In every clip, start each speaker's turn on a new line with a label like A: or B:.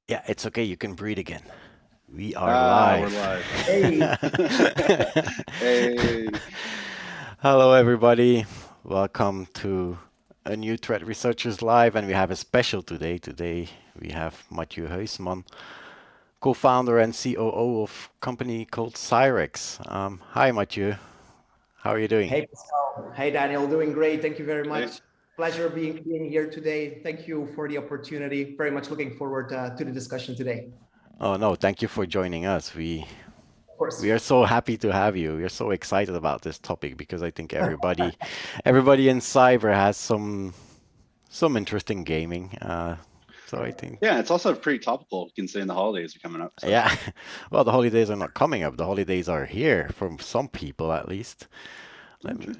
A: Yeah, it's okay. You can breathe again. We are live.
B: We're live.
C: Hey,
B: Hey.
A: Hello, everybody. Welcome to a new Threat Researchers Live, and we have a special today. Today we have Mathieu Huisman, co-founder and COO of a company called Cyrex. Hi, Mathieu. How are you doing?
C: hey, Pascal. Hey, Daniel. Doing great. Thank you very
B: Hey.
C: much. Pleasure being here today. Thank you for the opportunity. Very much looking forward to the discussion today.
A: Oh no, thank you for joining us.
C: Of
A: We
C: course.
A: are so happy to have you. We are so excited about this topic because I think everybody in cyber has some interesting gaming. So I think,
B: Yeah, it's also pretty topical considering the holidays are coming up. So
A: yeah. Well, the holidays are not coming up. The holidays are here for some people, at least. Let me.
B: true.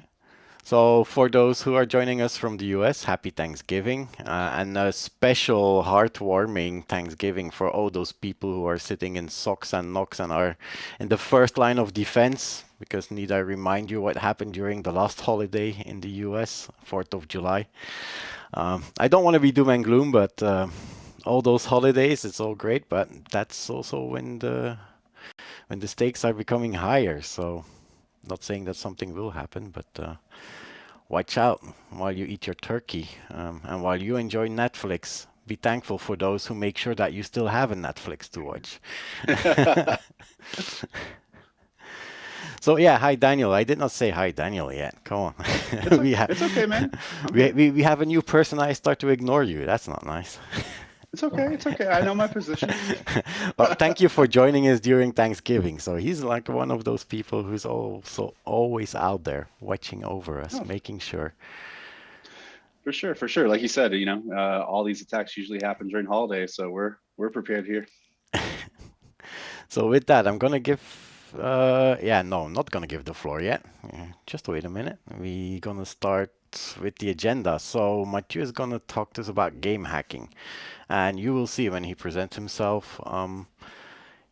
A: So for those who are joining us from the US, happy Thanksgiving, and a special heartwarming Thanksgiving for all those people who are sitting in socks and knocks and are in the first line of defense. Because need I remind you what happened during the last holiday in the US, 4th of July? I don't want to be doom and gloom, but all those holidays, it's all great, but that's also when the stakes are becoming higher. So, not saying that something will happen, but watch out while you eat your turkey, and while you enjoy Netflix. Be thankful for those who make sure that you still have a Netflix to watch. So yeah, hi Daniel. I did not say hi Daniel yet. Come on.
B: it's
A: we
B: okay.
A: have
B: It's okay, man. I'm here.
A: we have a new person. I start to ignore you. That's not nice.
B: It's okay. It's okay. I know my position.
A: Well, thank you for joining us during Thanksgiving. So he's like one of those people who's also always out there watching over us,
B: Oh,
A: making sure.
B: for sure, for sure. Like you said, all these attacks usually happen during holidays, so we're prepared here.
A: So with that, I'm gonna give. Yeah, no, I'm not gonna give the floor yet. Just wait a minute. We're gonna start with the agenda. So Mathieu is gonna talk to us about game hacking, and you will see when he presents himself.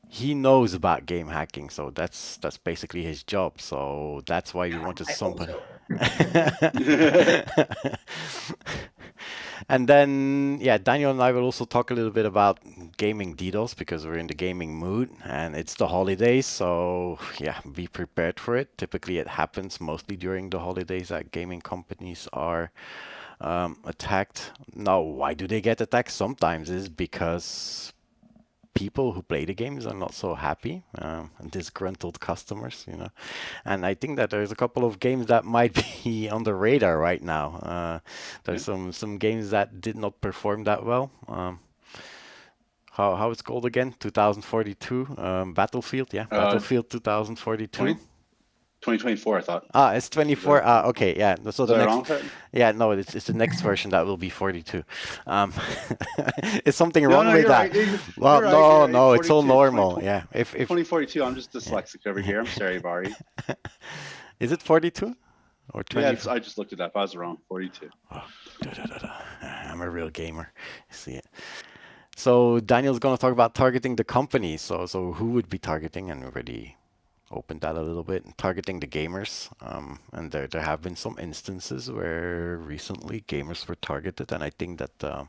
A: He knows about game hacking, so that's basically his job. So that's why we wanted
C: I hope
A: somebody.
C: so.
A: And then, yeah, Daniel and I will also talk a little bit about gaming DDoS because we're in the gaming mood and it's the holidays. So, yeah, be prepared for it. Typically, it happens mostly during the holidays that gaming companies are attacked. Now, why do they get attacked? Sometimes it's because people who play the games are not so happy, disgruntled customers, you know. And I think that there's a couple of games that might be on the radar right now. There's
B: Yeah.
A: some games that did not perform that well. How it's called again? 2042 Battlefield, yeah,
B: Uh,
A: Battlefield
B: 20,
A: 2042.
B: 2024, I thought.
A: Ah, it's
B: Is that
A: 24. Ah, okay, yeah. So
B: was
A: the
B: I
A: next,
B: wrong with that?
A: yeah, no, it's the next version that will be 42. Um, is something
B: No,
A: wrong
B: no,
A: with
B: you're
A: that?
B: right.
A: Well,
B: You're right. You're
A: no,
B: right.
A: no, it's all
B: 42,
A: normal. Yeah, if
B: 2042. I'm just
A: yeah,
B: dyslexic over here. I'm sorry, Bari.
A: is it 42 or
B: Yeah,
A: 20?
B: I just looked it up. I was wrong. 42.
A: Oh, da, da, da, da. I'm a real gamer. See it. So Daniel's gonna talk about targeting the company. So who would be targeting? And we already opened that a little bit, targeting the gamers. And there have been some instances where recently gamers were targeted, and I think that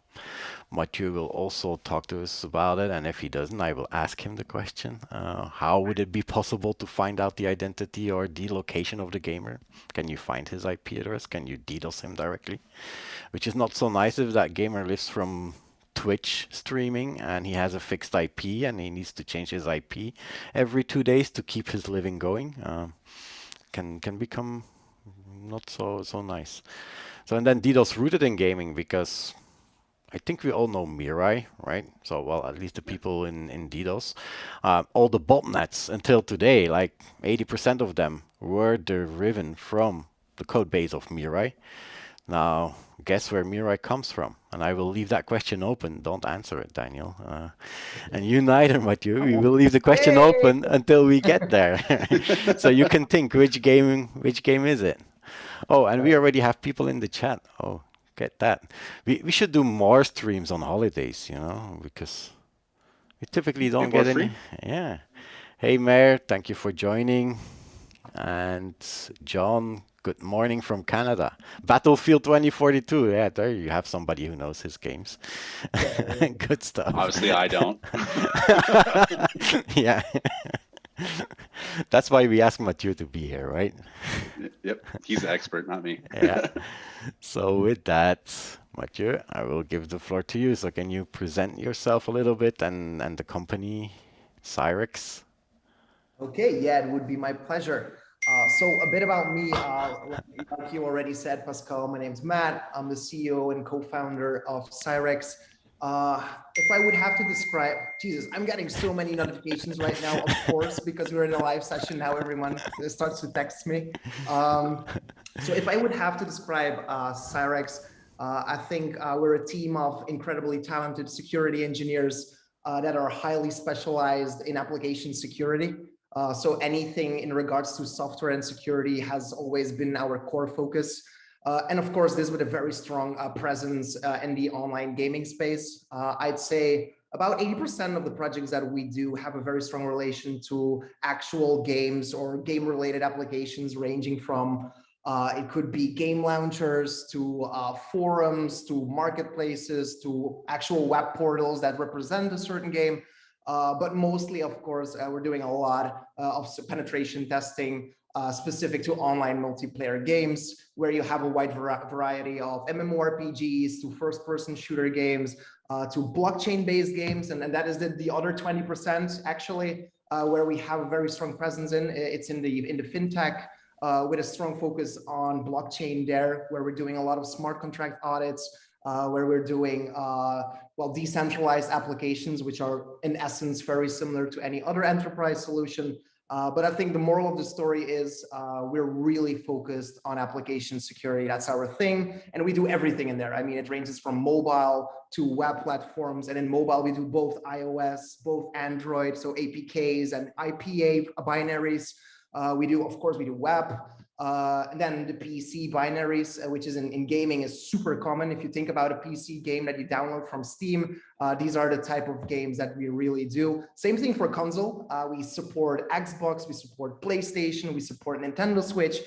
A: Mathieu will also talk to us about it. And if he doesn't, I will ask him the question: how would it be possible to find out the identity or the location of the gamer? Can you find his IP address? Can you DDoS him directly? Which is not so nice if that gamer lives from Twitch streaming and he has a fixed IP and he needs to change his IP every 2 days to keep his living going. Can become not so nice. So and then DDoS rooted in gaming because I think we all know Mirai, right? So well, at least the
B: Yeah.
A: people in DDoS, all the botnets until today, like 80% of them were driven from the code base of Mirai. Now, guess where Mirai comes from? And I will leave that question open. Don't answer it, Daniel. And you neither, Mathieu. We will leave the question
C: Hey,
A: open until we get there. So you can think which game is it? Oh, and we
C: right.
A: already have people in the chat. Oh, get that. We should do more streams on holidays, because we typically don't
B: People are
A: get any.
B: free.
A: Yeah. Hey, Mayor, thank you for joining. And John, Good morning from Canada. Battlefield 2042. Yeah, there you have somebody who knows his games. Good stuff.
B: Obviously, I don't.
A: Yeah. That's why we asked Mathieu to be here, right?
B: Yep, he's the expert, not me.
A: Yeah. So with that, Mathieu, I will give the floor to you. So can you present yourself a little bit and the company, Cyrex?
C: Okay, yeah, it would be my pleasure. So a bit about me, like you already said, Pascal, my name's Matt. I'm the CEO and co-founder of Cyrex. If I would have to describe, Jesus, I'm getting so many notifications right now, of course, because we're in a live session now, everyone starts to text me. So if I would have to describe Cyrex, I think we're a team of incredibly talented security engineers that are highly specialized in application security. So anything in regards to software and security has always been our core focus. And of course, this with a very strong presence in the online gaming space. I'd say about 80% of the projects that we do have a very strong relation to actual games or game-related applications, ranging from it could be game launchers to forums, to marketplaces, to actual web portals that represent a certain game. But mostly, of course, we're doing a lot of penetration testing specific to online multiplayer games, where you have a wide variety of MMORPGs to first-person shooter games to blockchain-based games, and that is the other 20% actually where we have a very strong presence in. It's in the fintech. With a strong focus on blockchain there, where we're doing a lot of smart contract audits, where we're doing well, decentralized applications, which are in essence very similar to any other enterprise solution. But I think the moral of the story is we're really focused on application security. That's our thing, and we do everything in there. I mean, it ranges from mobile to web platforms, and in mobile we do both iOS, both Android, so APKs and IPA binaries. We do, of course, we do web, and then the PC binaries, which is in gaming is super common. If you think about a PC game that you download from Steam, these are the type of games that we really do. Same thing for console. We support Xbox, we support PlayStation, we support Nintendo Switch.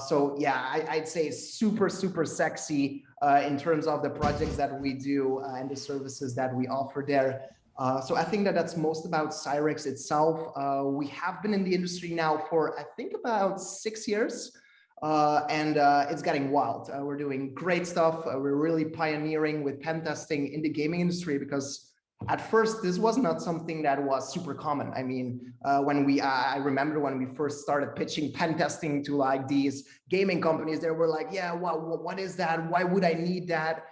C: So yeah, I'd say super, super sexy in terms of the projects that we do and the services that we offer there. So I think that that's most about Cyrex itself. We have been in the industry now for, I think, about 6 years, and it's getting wild. We're doing great stuff. We're really pioneering with pen testing in the gaming industry, because at first this was not something that was super common. I mean, I remember when we first started pitching pen testing to like these gaming companies, they were like, yeah, well, what is that? Why would I need that?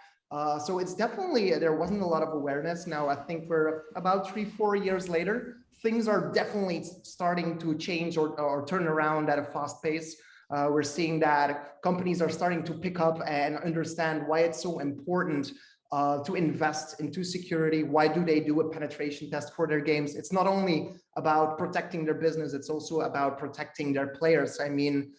C: So it's definitely, there wasn't a lot of awareness. Now, I think we're about 3-4 years later, things are definitely starting to change or turn around at a fast pace. We're seeing that companies are starting to pick up and understand why it's so important to invest into security. Why do they do a penetration test for their games? It's not only about protecting their business, it's also about protecting their players. I mean,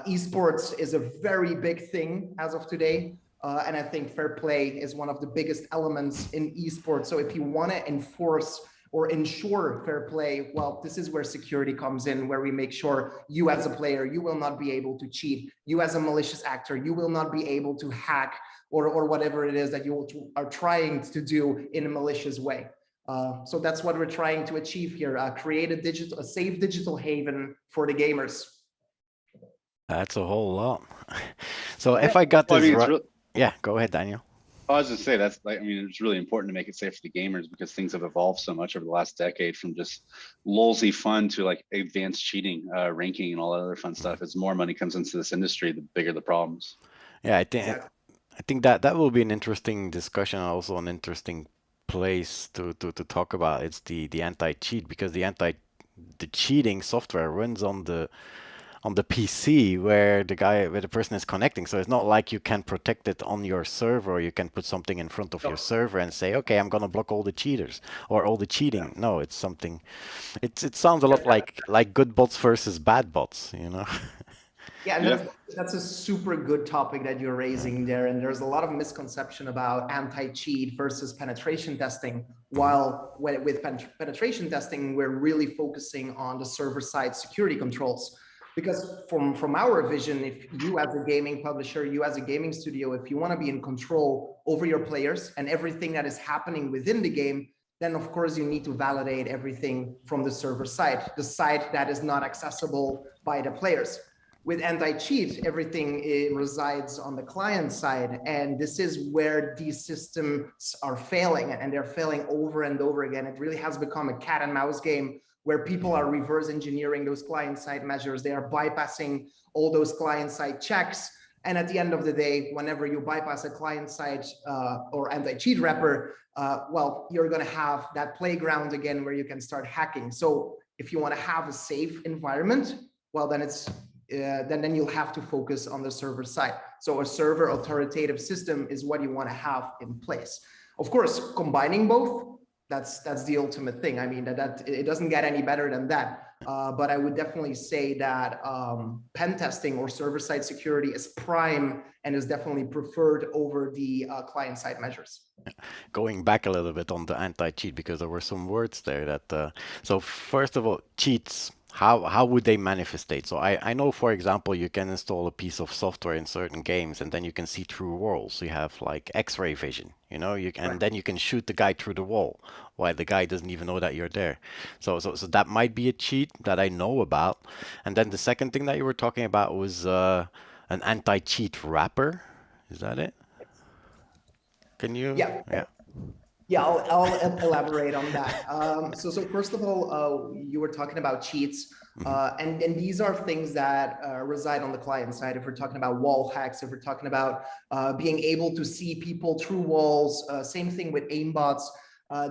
C: esports is a very big thing as of today. And I think fair play is one of the biggest elements in esports. So if you want to enforce or ensure fair play, well, this is where security comes in, where we make sure you as a player, you will not be able to cheat. You as a malicious actor, you will not be able to hack or whatever it is that you are trying to do in a malicious way. So that's what we're trying to achieve here, create a safe digital haven for the gamers.
A: That's a whole lot. So if I got this right, yeah, go ahead, Daniel.
B: I was just say that's like, I mean, it's really important to make it safe for the gamers, because things have evolved so much over the last decade, from just lolsy fun to like advanced cheating, ranking, and all that other fun stuff. As more money comes into this industry, the bigger the problems.
A: Yeah, I think that will be an interesting discussion, also an interesting place to talk about. It's the anti-cheat, because the cheating software runs on the PC where the person is connecting. So it's not like you can protect it on your server, or you can put something in front of your server and say, okay, I'm gonna block all the cheaters or all the cheating. No, it's something. It sounds a lot like good bots versus bad bots, you know.
C: Yeah, and that's a super good topic that you're raising there. And there's a lot of misconception about anti-cheat versus penetration testing. While with penetration testing, we're really focusing on the server-side security controls. Because from our vision, if you as a gaming publisher, you as a gaming studio, if you want to be in control over your players and everything that is happening within the game, then of course you need to validate everything from the server side, the side that is not accessible by the players. With anti-cheat, everything resides on the client side, and this is where these systems are failing, and they're failing over and over again. It really has become a cat and mouse game where people are reverse engineering those client-side measures. They are bypassing all those client-side checks. And at the end of the day, whenever you bypass a client-side or anti-cheat wrapper, well, you're going to have that playground again where you can start hacking. So if you want to have a safe environment, well, then it's then you'll have to focus on the server side. So a server authoritative system is what you want to have in place. Of course, combining both, that's the ultimate thing. I mean, that it doesn't get any better than that. But I would definitely say that pen testing or server-side security is prime and is definitely preferred over the client-side measures.
A: Going back a little bit on the anti-cheat, because there were some words there that, so first of all, cheats, how would they manifestate? So I know, for example, you can install a piece of software in certain games and then you can see through walls. You have like X-ray vision, you know, and then you can shoot the guy through the wall while the guy doesn't even know that you're there. So that might be a cheat that I know about. And then the second thing that you were talking about was an anti-cheat wrapper. Is that it? Can you?
C: Yeah. Yeah, I'll elaborate on that. So first of all, you were talking about cheats, and these are things that reside on the client side. If we're talking about wall hacks, if we're talking about being able to see people through walls, same thing with aimbots.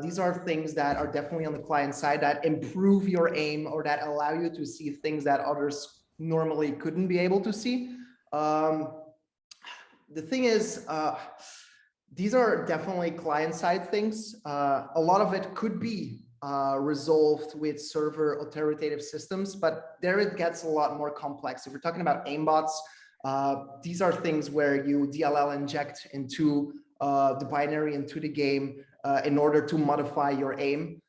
C: These are things that are definitely on the client side that improve your aim or that allow you to see things that others normally couldn't be able to see. The thing is, these are definitely client-side things. A lot of it could be resolved with server authoritative systems, but there it gets a lot more complex. If we're talking about aimbots, these are things where you DLL inject into the binary into the game in order to modify your aim.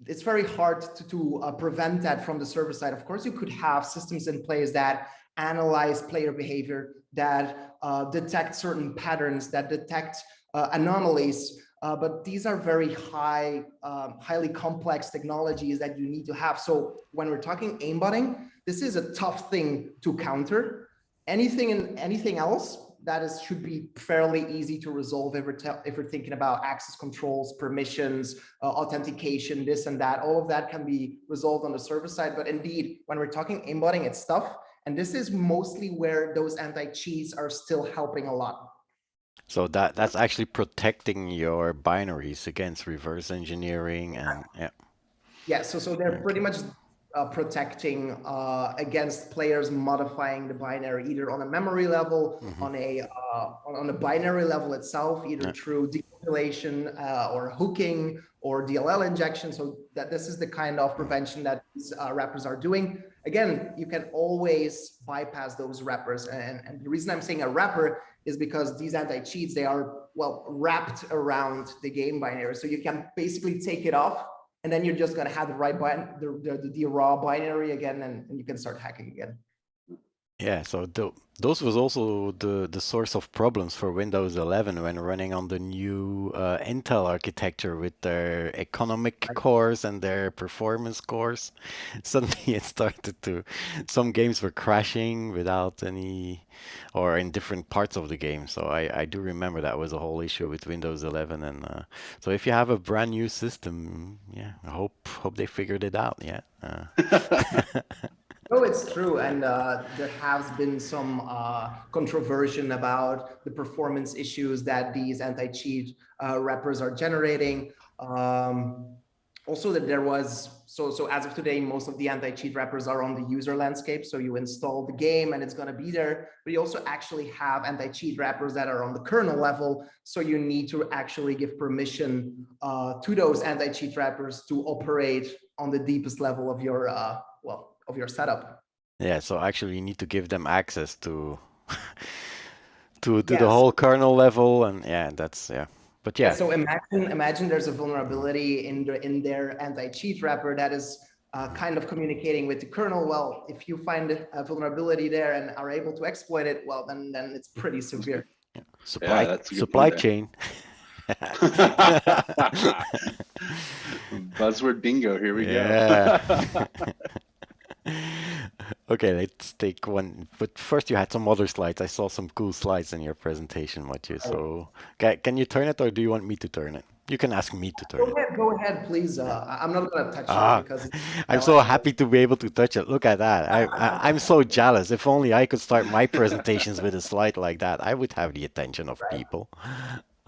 C: It's very hard to prevent that from the server side. Of course, you could have systems in place that analyze player behavior, that detect certain patterns, that detect anomalies, but these are very highly complex technologies that you need to have. So when we're talking aimbotting, this is a tough thing to counter. Anything else that should be fairly easy to resolve if we're thinking about access controls, permissions, authentication, this and that. All of that can be resolved on the server side. But indeed, when we're talking aimbotting, it's tough. And this is mostly where those anti-cheats are still helping a lot.
A: So that's actually protecting your binaries against reverse engineering and
C: yeah. So they're pretty much protecting against players modifying the binary either on a memory level, on a binary level itself, either through decompilation or hooking or DLL injection. So that this is the kind of prevention that these wrappers are doing. Again, you can always bypass those wrappers. And the reason I'm saying a wrapper is because these anti-cheats, they are, well, wrapped around the game binary. So you can basically take it off, and then you're just going to have the right the raw binary again, and you can start hacking again.
A: Yeah, so those was also the source of problems for Windows 11 when running on the new Intel architecture with their economic cores and their performance cores. Suddenly it started to, some games were crashing without any, or in different parts of the game. So I do remember that was a whole issue with Windows 11. And so if you have a brand new system, yeah, I hope they figured it out. Yeah.
C: No, it's true, and there has been some controversy about the performance issues that these anti-cheat wrappers are generating. Also, that there was, so as of today, most of the anti-cheat wrappers are on the user landscape. So you install the game and it's going to be there, but you also actually have anti-cheat wrappers that are on the kernel level. So you need to actually give permission to those anti-cheat wrappers to operate on the deepest level of your, of your setup.
A: Yeah, so actually you need to give them access to the whole kernel level, and yeah, that's But yeah.
C: So imagine there's a vulnerability in their anti-cheat wrapper that is kind of communicating with the kernel. Well, if you find a vulnerability there and are able to exploit it, well, then it's pretty severe.
A: Yeah.
B: Yeah, that's a good
A: Supply
B: point there.
A: chain.
B: Buzzword bingo, here we
A: Yeah.
B: go.
A: Okay, let's take one. But first, you had some other slides. I saw some cool slides in your presentation, Mathieu. So, can you turn it, or do you want me to turn it? You can ask me to turn it.
C: Go ahead, please. I'm not gonna touch
A: Ah,
C: it because
A: I'm so happy to be able to touch it. Look at that. I'm so jealous. If only I could start my presentations with a slide like that, I would have the attention of people.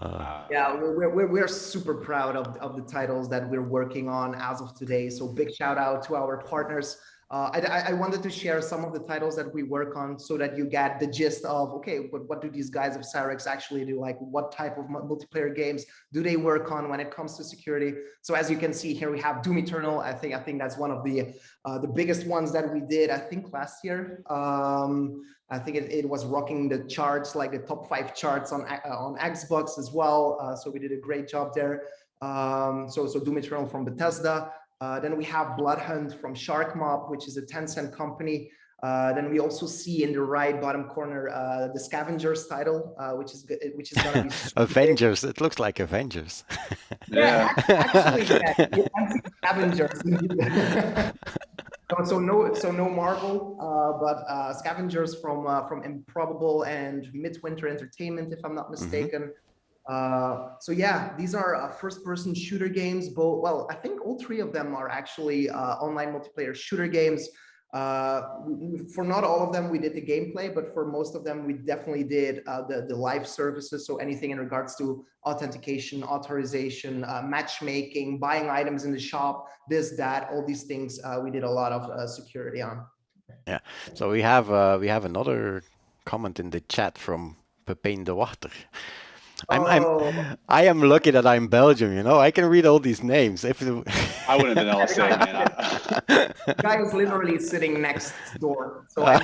C: Yeah, we're super proud of the titles that we're working on as of today. So big shout out to our partners. I wanted to share some of the titles that we work on so that you get the gist of, okay, what do these guys of Cyrex actually do? Like, what type of multiplayer games do they work on when it comes to security? So as you can see here, we have Doom Eternal. I think that's one of the biggest ones that we did, I think last year. I think it was rocking the charts, like the top 5 charts on Xbox as well. So we did a great job there. So Doom Eternal from Bethesda. Then we have Bloodhunt from Sharkmob, which is a Tencent company. Then we also see in the right bottom corner the Scavengers title, which is gonna be
A: Avengers. It looks like Avengers.
C: Yeah, actually, yeah, Scavengers. So no Marvel, but Scavengers from Improbable and Midwinter Entertainment, if I'm not mistaken. So yeah, these are first-person shooter games. Both, well, I think all 3 of them are actually online multiplayer shooter games. For not all of them, we did the gameplay, but for most of them, we definitely did the live services. So anything in regards to authentication, authorization, matchmaking, buying items in the shop, this, that, all these things, we did a lot of security on.
A: Yeah. So we have another comment in the chat from Pepijn de Wachter. I am lucky that I'm Belgium, you know. I can read all these names. If
B: I wouldn't have been able to say, man.
C: Guy is literally sitting next door, so I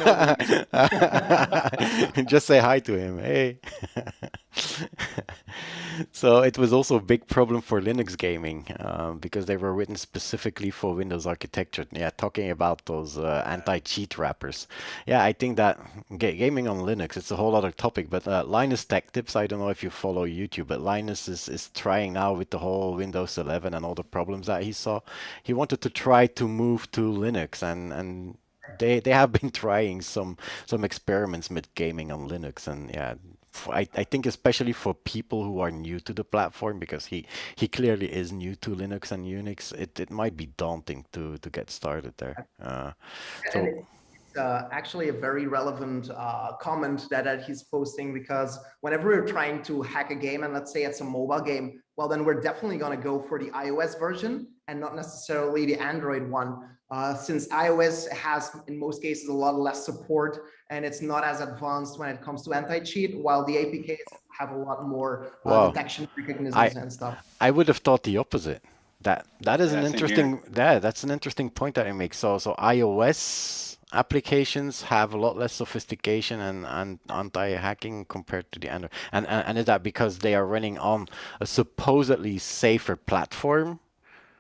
C: know.
A: Just say hi to him. Hey. So it was also a big problem for Linux gaming because they were written specifically for Windows architecture. Yeah, talking about those anti-cheat wrappers. Yeah, I think that gaming on Linux, it's a whole other topic. But Linus Tech Tips, I don't know if you follow YouTube, but Linus is trying now with the whole Windows 11 and all the problems that he saw. He wanted to try to move to Linux, and they have been trying some experiments with gaming on Linux, and yeah. I think especially for people who are new to the platform, because he clearly is new to Linux and Unix, it might be daunting to get started there. So
C: it's actually a very relevant comment that he's posting, because whenever we're trying to hack a game, and let's say it's a mobile game, well, then we're definitely going to go for the iOS version and not necessarily the Android one, since iOS has, in most cases, a lot less support and it's not as advanced when it comes to anti-cheat, while the APKs have a lot more detection mechanisms and stuff.
A: I would have thought the opposit. That is an interesting that's an interesting point that I make. So iOS applications have a lot less sophistication and anti-hacking compared to the Android. And is that because they are running on a supposedly safer platform?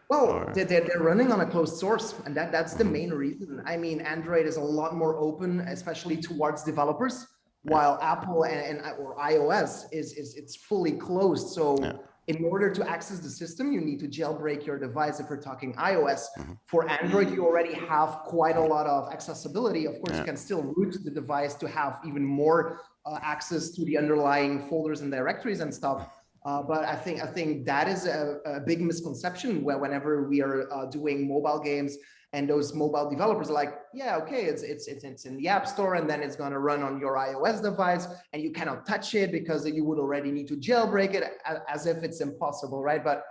C: Well, they're running on a closed source, and that's the main reason. I mean, Android is a lot more open, especially towards developers, while Apple or iOS it's fully closed. So in order to access the system, you need to jailbreak your device. If we're talking iOS, for Android, you already have quite a lot of accessibility. Of course, you can still root the device to have even more access to the underlying folders and directories and stuff. But I think that is a big misconception whenever we are doing mobile games, and those mobile developers are like, yeah, okay, it's in the App Store, and then it's going to run on your iOS device, and you cannot touch it because you would already need to jailbreak it, as if it's impossible, right? But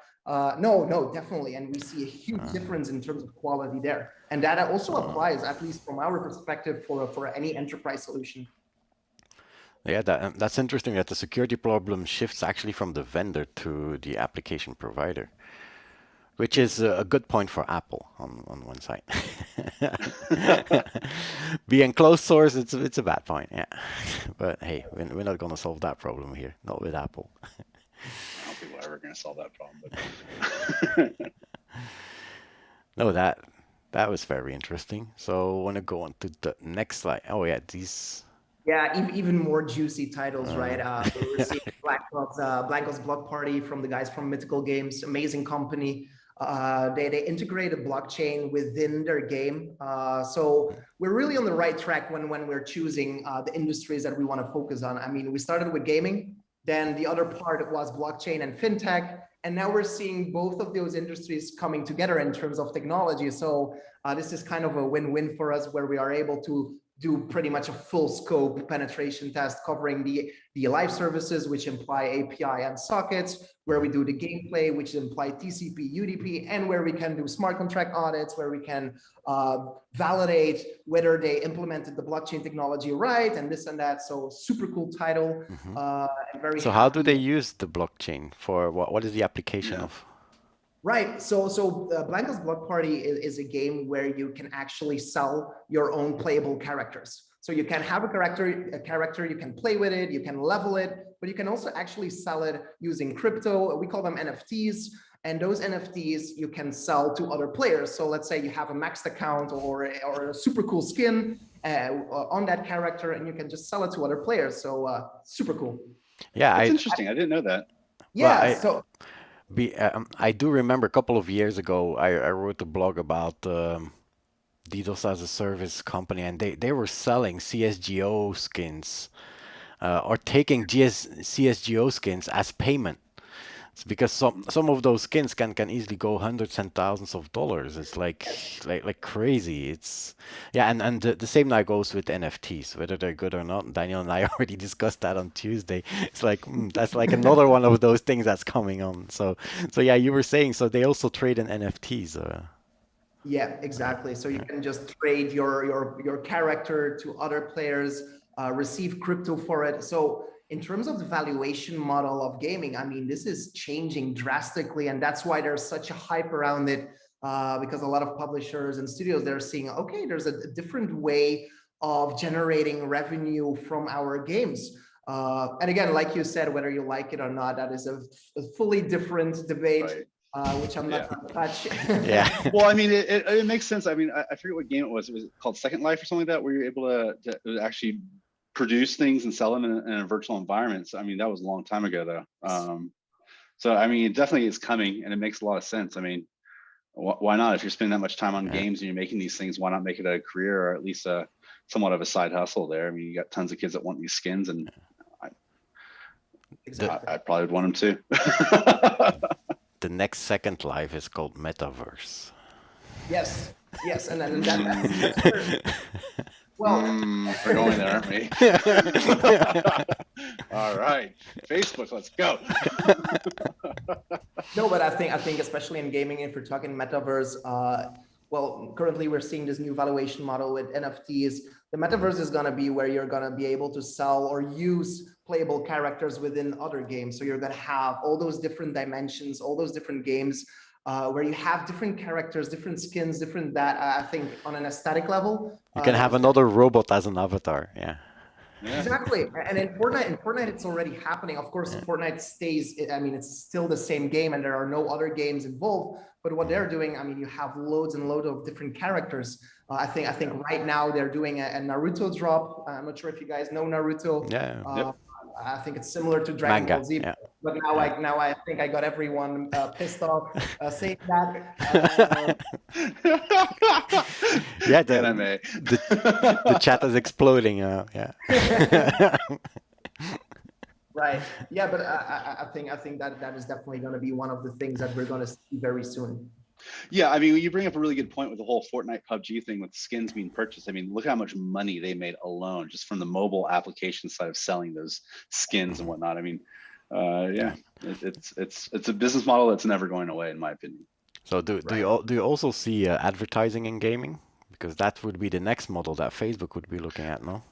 C: no, definitely, and we see a huge difference in terms of quality there, and that also applies, at least from our perspective, for any enterprise solution.
A: Yeah, that's interesting that the security problem shifts actually from the vendor to the application provider, which is a good point for Apple on one side. Being closed source, it's a bad point, yeah. But hey, we're not going to solve that problem here, not with Apple.
B: I don't think we're ever going to solve that problem. But
A: No, That was very interesting. So I want to go on to the next slide. Oh yeah, these.
C: Yeah, even more juicy titles, right?
A: Uh,
C: We're seeing Blanco's Block Party from the guys from Mythical Games, amazing company. They integrate a blockchain within their game. So we're really on the right track when we're choosing the industries that we want to focus on. I mean, we started with gaming, then the other part was blockchain and fintech, and now we're seeing both of those industries coming together in terms of technology. So this is kind of a win-win for us, where we are able to do pretty much a full scope penetration test covering the live services, which imply API and sockets, where we do the gameplay, which imply TCP, UDP, and where we can do smart contract audits, where we can validate whether they implemented the blockchain technology right, and this and that. So super cool title. And very
A: So how do
C: happy.
A: they use the blockchain for what? What is the application
B: Yeah.
A: of?
C: Right. So Blanco's Block Party is a game where you can actually sell your own playable characters. So you can have a character, you can play with it, you can level it, but you can also actually sell it using crypto. We call them NFTs. And those NFTs you can sell to other players. So let's say you have a maxed account or a super cool skin on that character, and you can just sell it to other players. So super cool.
A: Yeah,
B: That's interesting. I didn't know that.
A: well,
C: Yeah. So
A: I do remember a couple of years ago, I wrote a blog about DDoS as a service company, and they were selling CSGO skins or taking CSGO skins as payment. It's because some of those skins can easily go hundreds and thousands of dollars. It's like crazy. It's yeah, and the same now goes with NFTs, whether they're good or not. Daniel and I already discussed that on Tuesday. It's like that's like another one of those things that's coming on. So yeah, you were saying so they also trade in NFTs.
C: yeah, exactly. So you can just trade your character to other players, receive crypto for it. So in terms of the valuation model of gaming, I mean, this is changing drastically, and that's why there's such a hype around it. Because a lot of publishers and studios, they're seeing, okay, there's a different way of generating revenue from our games. And again, like you said, whether you like it or not, that is a fully different debate.
B: Right.
C: Which I'm not going to touch.
A: Yeah.
B: Well, I mean, it makes sense. I mean, I forget what game it was. It was called Second Life or something like that, where you're able to actually produce things and sell them in a virtual environment. So, I mean, that was a long time ago, though. So, I mean, it definitely is coming, and it makes a lot of sense. I mean, why not? If you're spending that much time on games and you're making these things, why not make it a career or at least somewhat of a side hustle there? I mean, you got tons of kids that want these skins, and
C: Exactly.
B: I probably would want them too.
A: The next Second Life is called Metaverse.
C: Yes, and then that's where, well,
B: we're going there, aren't we? All right, Facebook, let's go.
C: no, but I think especially in gaming, if you're talking metaverse, well, currently we're seeing this new valuation model with NFTs. The metaverse is going to be where you're going to be able to sell or use playable characters within other games. So you're going to have all those different dimensions, all those different games where you have different characters, different skins, different that. I think on an aesthetic level,
A: You can have another robot as an avatar. Yeah.
B: Yeah.
C: Exactly. And in Fortnite, it's already happening. Of course, Fortnite stays, I mean, it's still the same game and there are no other games involved. But what they're doing, I mean, you have loads and loads of different characters. I think right now they're doing a Naruto drop. I'm not sure if you guys know Naruto.
A: Yeah.
C: I think it's similar to Dragon Ball Z.
A: Yeah.
C: But now I think I got everyone pissed off saying that.
A: Yeah, the chat is exploding. Yeah.
C: Right. Yeah, but I think that is definitely going to be one of the things that we're going to see very soon.
B: Yeah, I mean, you bring up a really good point with the whole Fortnite PUBG thing with skins being purchased. I mean, look how much money they made alone just from the mobile application side of selling those skins and whatnot. I mean, yeah, it's a business model that's never going away, in my opinion.
A: So do you also see advertising in gaming? Because that would be the next model that Facebook would be looking at, no?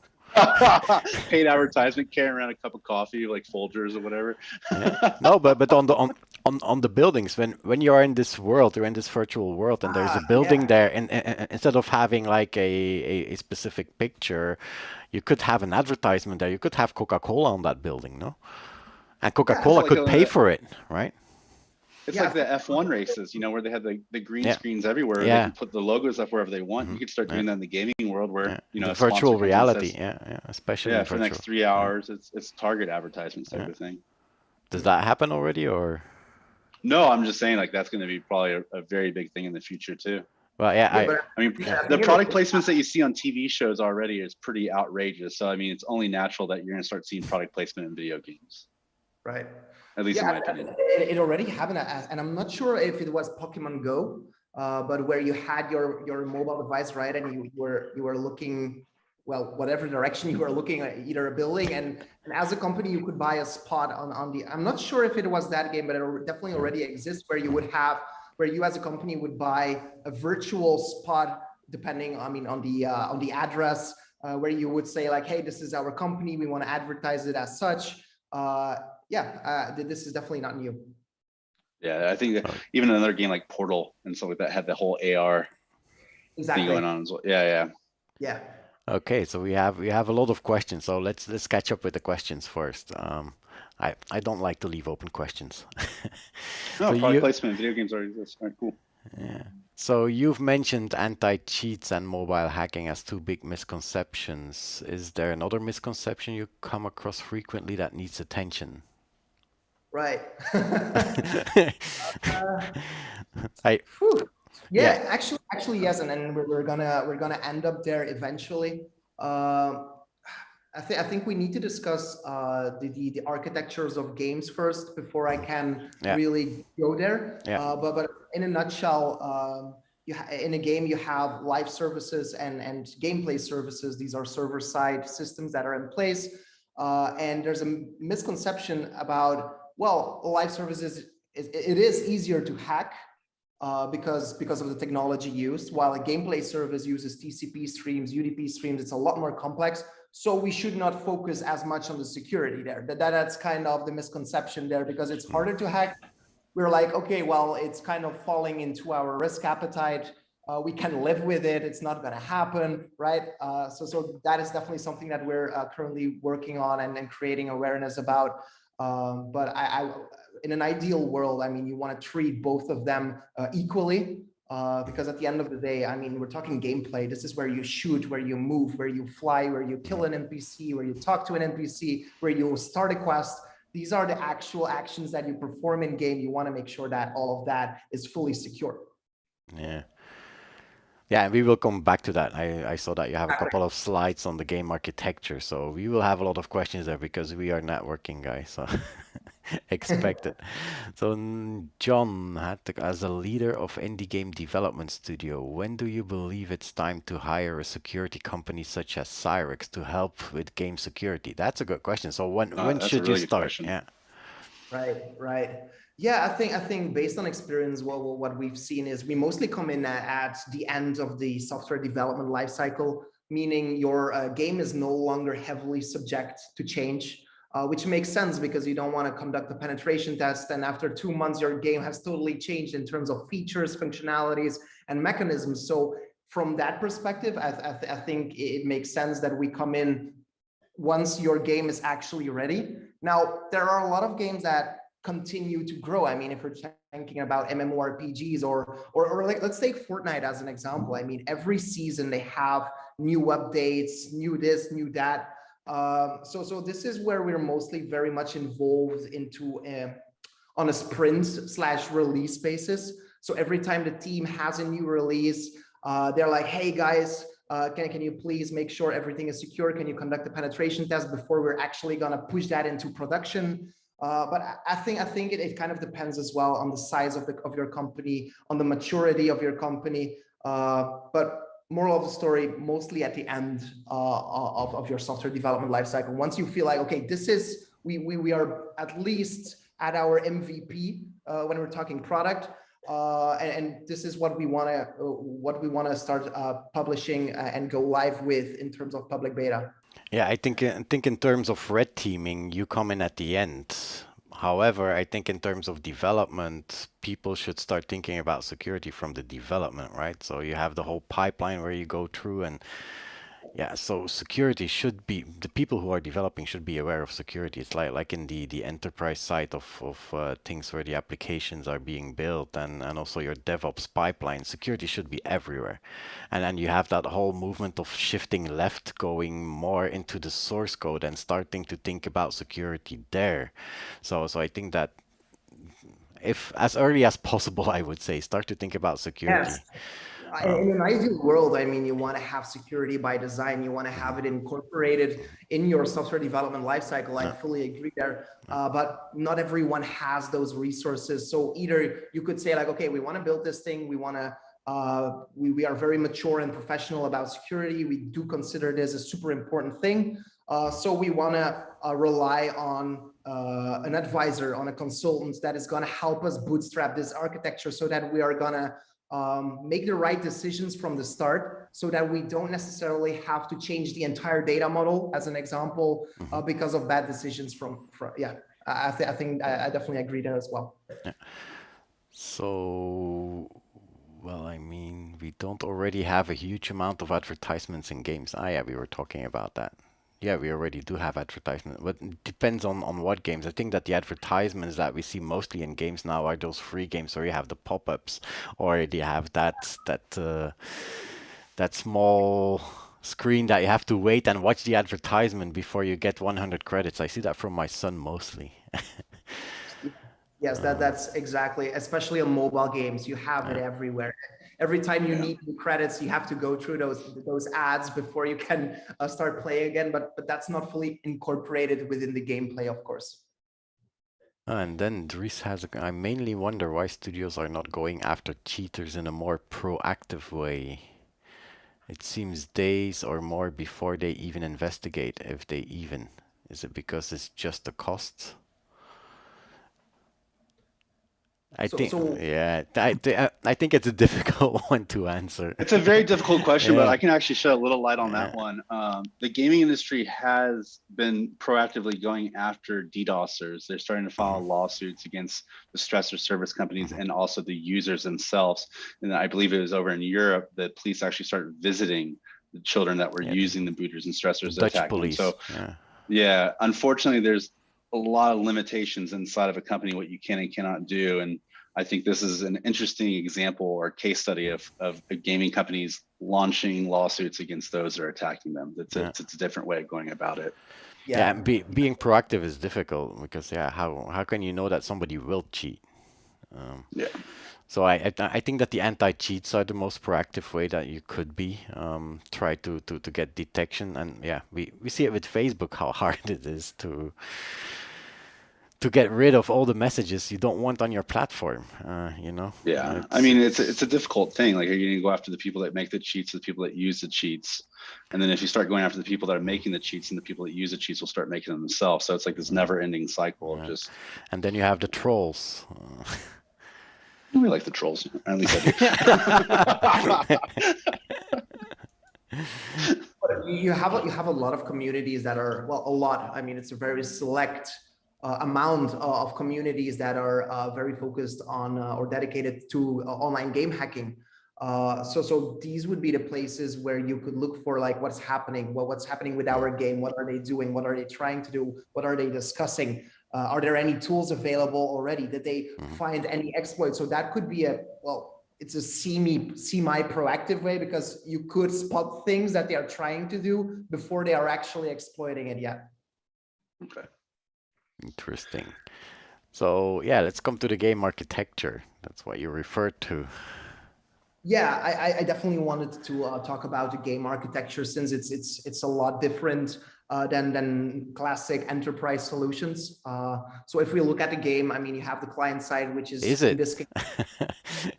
B: Paid advertisement, carrying around a cup of coffee like Folgers or whatever.
A: Yeah. No, but on the buildings, when you are in this world, you're in this virtual world, and there's a building there, and instead of having like a specific picture, you could have an advertisement there. You could have Coca-Cola on that building, no? And Coca-Cola could pay for it, right?
B: It's
C: Yeah,
B: like the F1 races, where they had the green
A: Yeah.
B: screens everywhere. They
A: Yeah.
B: can put the logos up wherever they want. You could start
A: Yeah.
B: doing that in the gaming world
A: Yeah.
B: where,
A: The
B: a sponsor
A: virtual
B: comes in and
A: reality.
B: says,
A: Yeah. Yeah. Especially
B: yeah,
A: in
B: for the next
A: virtual.
B: 3 hours, it's target advertisements type
A: Yeah.
B: of thing.
A: Does that happen already, or?
B: No, I'm just saying like that's going to be probably a very big thing in the future too.
A: Well, yeah.
C: yeah, but
B: I mean,
A: Yeah.
C: I
B: the
C: think
B: product placements that you see on TV shows already is pretty outrageous. So, I mean, it's only natural that you're going to start seeing product placement in video games,
C: right.
B: at least in
C: Yeah,
B: my opinion.
C: it already happened, and I'm not sure if it was Pokemon Go, but where you had your mobile device, right, and you were looking, well, whatever direction you were looking at, either a building, and as a company you could buy a spot on the. I'm not sure if it was that game, but it definitely already exists where you as a company would buy a virtual spot depending, I mean, on the address, where you would say like, hey, this is our company, we want to advertise it as such. This is definitely not new.
B: Yeah, I think that even another game like Portal and stuff like that had the whole AR thing going on as well.
C: Yeah.
A: Okay, so we have a lot of questions. So let's catch up with the questions first. I don't like to leave open questions.
B: No,
A: So
B: product placement in video games already exists. All right, cool.
A: Yeah. So you've mentioned anti-cheats and mobile hacking as two big misconceptions. Is there another misconception you come across frequently that needs attention?
C: Right.
A: I
C: Whew.
A: Yeah.
C: Actually, yes, and then we're gonna end up there eventually. I think we need to discuss the architectures of games first before I can
A: Yeah.
C: really go there.
A: Yeah.
C: But in a nutshell, in a game you have live services and gameplay services. These are server-side systems that are in place, and there's a misconception about, well, live services. It is easier to hack because of the technology used, while a gameplay service uses TCP streams, UDP streams. It's a lot more complex. So we should not focus as much on the security there. That's kind of the misconception there, because it's harder to hack. We're like, okay, well, it's kind of falling into our risk appetite. We can live with it. It's not going to happen, right? So that is definitely something that we're currently working on and creating awareness about. But in an ideal world, I mean, you want to treat both of them equally. Because at the end of the day, I mean, we're talking gameplay. This is where you shoot, where you move, where you fly, where you kill an NPC, where you talk to an NPC, where you start a quest. These are the actual actions that you perform in game. You want to make sure that all of that is fully secure.
A: Yeah. Yeah, we will come back to that. I saw that you have a couple of slides on the game architecture, so we will have a lot of questions there because we are networking guys, so expect it. So John, as a leader of indie game development studio, when do you believe it's time to hire a security company such as Cyrex to help with game security? That's a good question. So when should you start? Yeah.
C: Right. Yeah, I think based on experience, what we've seen is we mostly come in at the end of the software development lifecycle, meaning your game is no longer heavily subject to change, which makes sense because you don't want to conduct a penetration test, and after 2 months, your game has totally changed in terms of features, functionalities, and mechanisms. So from that perspective, I think it makes sense that we come in once your game is actually ready. Now, there are a lot of games that continue to grow. I mean, if we're thinking about MMORPGs or like, let's take Fortnite as an example. I mean, every season they have new updates, new this, new that. So this is where we're mostly very much involved into on a sprint/release basis. So every time the team has a new release, they're like, hey guys, can you please make sure everything is secure? Can you conduct a penetration test before we're actually gonna push that into production? But I think it kind of depends as well on the size of your company, on the maturity of your company. But moral of the story, mostly at the end of your software development lifecycle. Once you feel like, okay, this is we are at least at our MVP when we're talking product. And this is what we want to start publishing and go live with in terms of public beta.
A: Yeah, I think in terms of red teaming, you come in at the end. However, I think in terms of development, people should start thinking about security from the development, right? So you have the whole pipeline where you go through, and Yeah, so security should be, the people who are developing should be aware of security. It's like in the enterprise side of things where the applications are being built, and also your DevOps pipeline. Security should be everywhere. And then you have that whole movement of shifting left, going more into the source code and starting to think about security there. So I think that if as early as possible, I would say, start to think about
C: Yes.
A: security.
C: In an ideal world, I mean, you want to have security by design. You want to have it incorporated in your software development lifecycle. I
A: No,
C: fully agree there. But not everyone has those resources. So either you could say like, okay, we want to build this thing. We want to, we are very mature and professional about security. We do consider this a super important thing. So we want to rely on an advisor, on a consultant that is going to help us bootstrap this architecture so that we are going to make the right decisions from the start so that we don't necessarily have to change the entire data model as an example because of bad decisions from yeah, I think I definitely agree there as well.
A: yeah. So, well, I mean, we don't already have a huge amount of advertisements in games. Ah, yeah, we were talking about that. Yeah, we already do have advertisements, but it depends on what games. I think that the advertisements that we see mostly in games now are those free games where you have the pop-ups, or they have that small screen that you have to wait and watch the advertisement before you get 100 credits. I see that from my son mostly.
C: Yes, that's exactly, especially on mobile games, you have it everywhere. Every time you need new credits, you have to go through those ads before you can start playing again. But that's not fully incorporated within the gameplay, of course.
A: And then Dries has I mainly wonder why studios are not going after cheaters in a more proactive way. It seems days or more before they even investigate, if they even. Is it because it's just the costs? I think, yeah, I think it's a difficult one to answer.
B: It's a very difficult question, but
A: Yeah.
B: I can actually shed a little light on that one. The gaming industry has been proactively going after DDoSers. They're starting to file lawsuits against the stressor service companies and also the users themselves. And I believe it was over in Europe that police actually started visiting the children that were using the booters and stressors to
A: Dutch
B: attack
A: police.
B: them. So yeah, unfortunately, there's a lot of limitations inside of a company, what you can and cannot do. And I think this is an interesting example or case study of gaming companies launching lawsuits against those that are attacking them. It's a different way of going about it.
A: Yeah, being proactive is difficult because how can you know that somebody will cheat?
B: Yeah.
A: So I think that the anti-cheats are the most proactive way that you could be. Try to get detection, and yeah, we see it with Facebook how hard it is to get rid of all the messages you don't want on your platform. You know.
B: Yeah, I mean it's a difficult thing. Like, are you going to go after the people that make the cheats, the people that use the cheats, and then if you start going after the people that are making the cheats, and the people that use the cheats will start making them themselves. So it's like this never-ending cycle of just.
A: And then you have the trolls.
B: We like the trolls, at least I do.
C: You have a lot of communities that are, well, a lot. I mean, it's a very select amount of communities that are very focused on or dedicated to online game hacking. So these would be the places where you could look for like what's happening, what's happening with our game, what are they doing, what are they trying to do, what are they discussing, are there any tools available already? Did they find any exploits? So that could be it's a semi-proactive way because you could spot things that they are trying to do before they are actually exploiting it yet.
B: Okay.
A: Interesting. So yeah, let's come to the game architecture. That's what you referred to.
C: Yeah, I definitely wanted to talk about the game architecture since it's a lot different than classic enterprise solutions. So if we look at the game, I mean, you have the client side, which is
A: it?
C: in this case.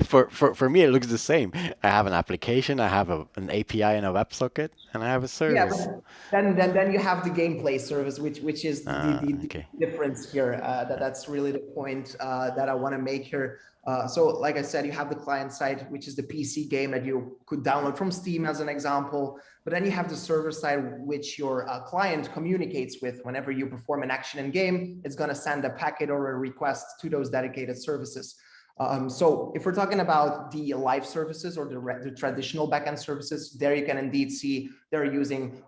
A: For me, it looks the same. I have an application, I have an API and a WebSocket, and I have a service.
C: Yeah, then you have the gameplay service, which is the difference here. That's really the point that I want to make here. So like I said, you have the client side, which is the PC game that you could download from Steam as an example. But then you have the server side, which your client communicates with. Whenever you perform an action in game, it's going to send a packet or a request to those dedicated services. So if we're talking about the live services or the traditional backend services, there you can indeed see they're using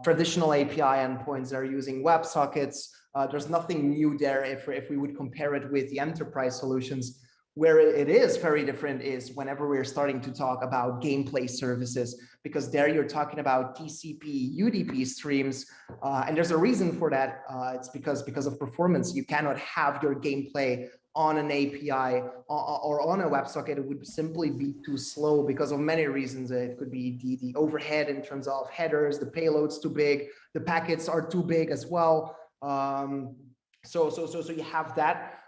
C: traditional API endpoints, they're using WebSockets. There's nothing new there if we would compare it with the enterprise solutions. Where it is very different is whenever we're starting to talk about gameplay services, because there you're talking about TCP, UDP streams, and there's a reason for that. It's because of performance. You cannot have your gameplay on an API or on a WebSocket. It would simply be too slow because of many reasons. It could be the overhead in terms of headers, the payload's too big, the packets are too big as well. So you have that.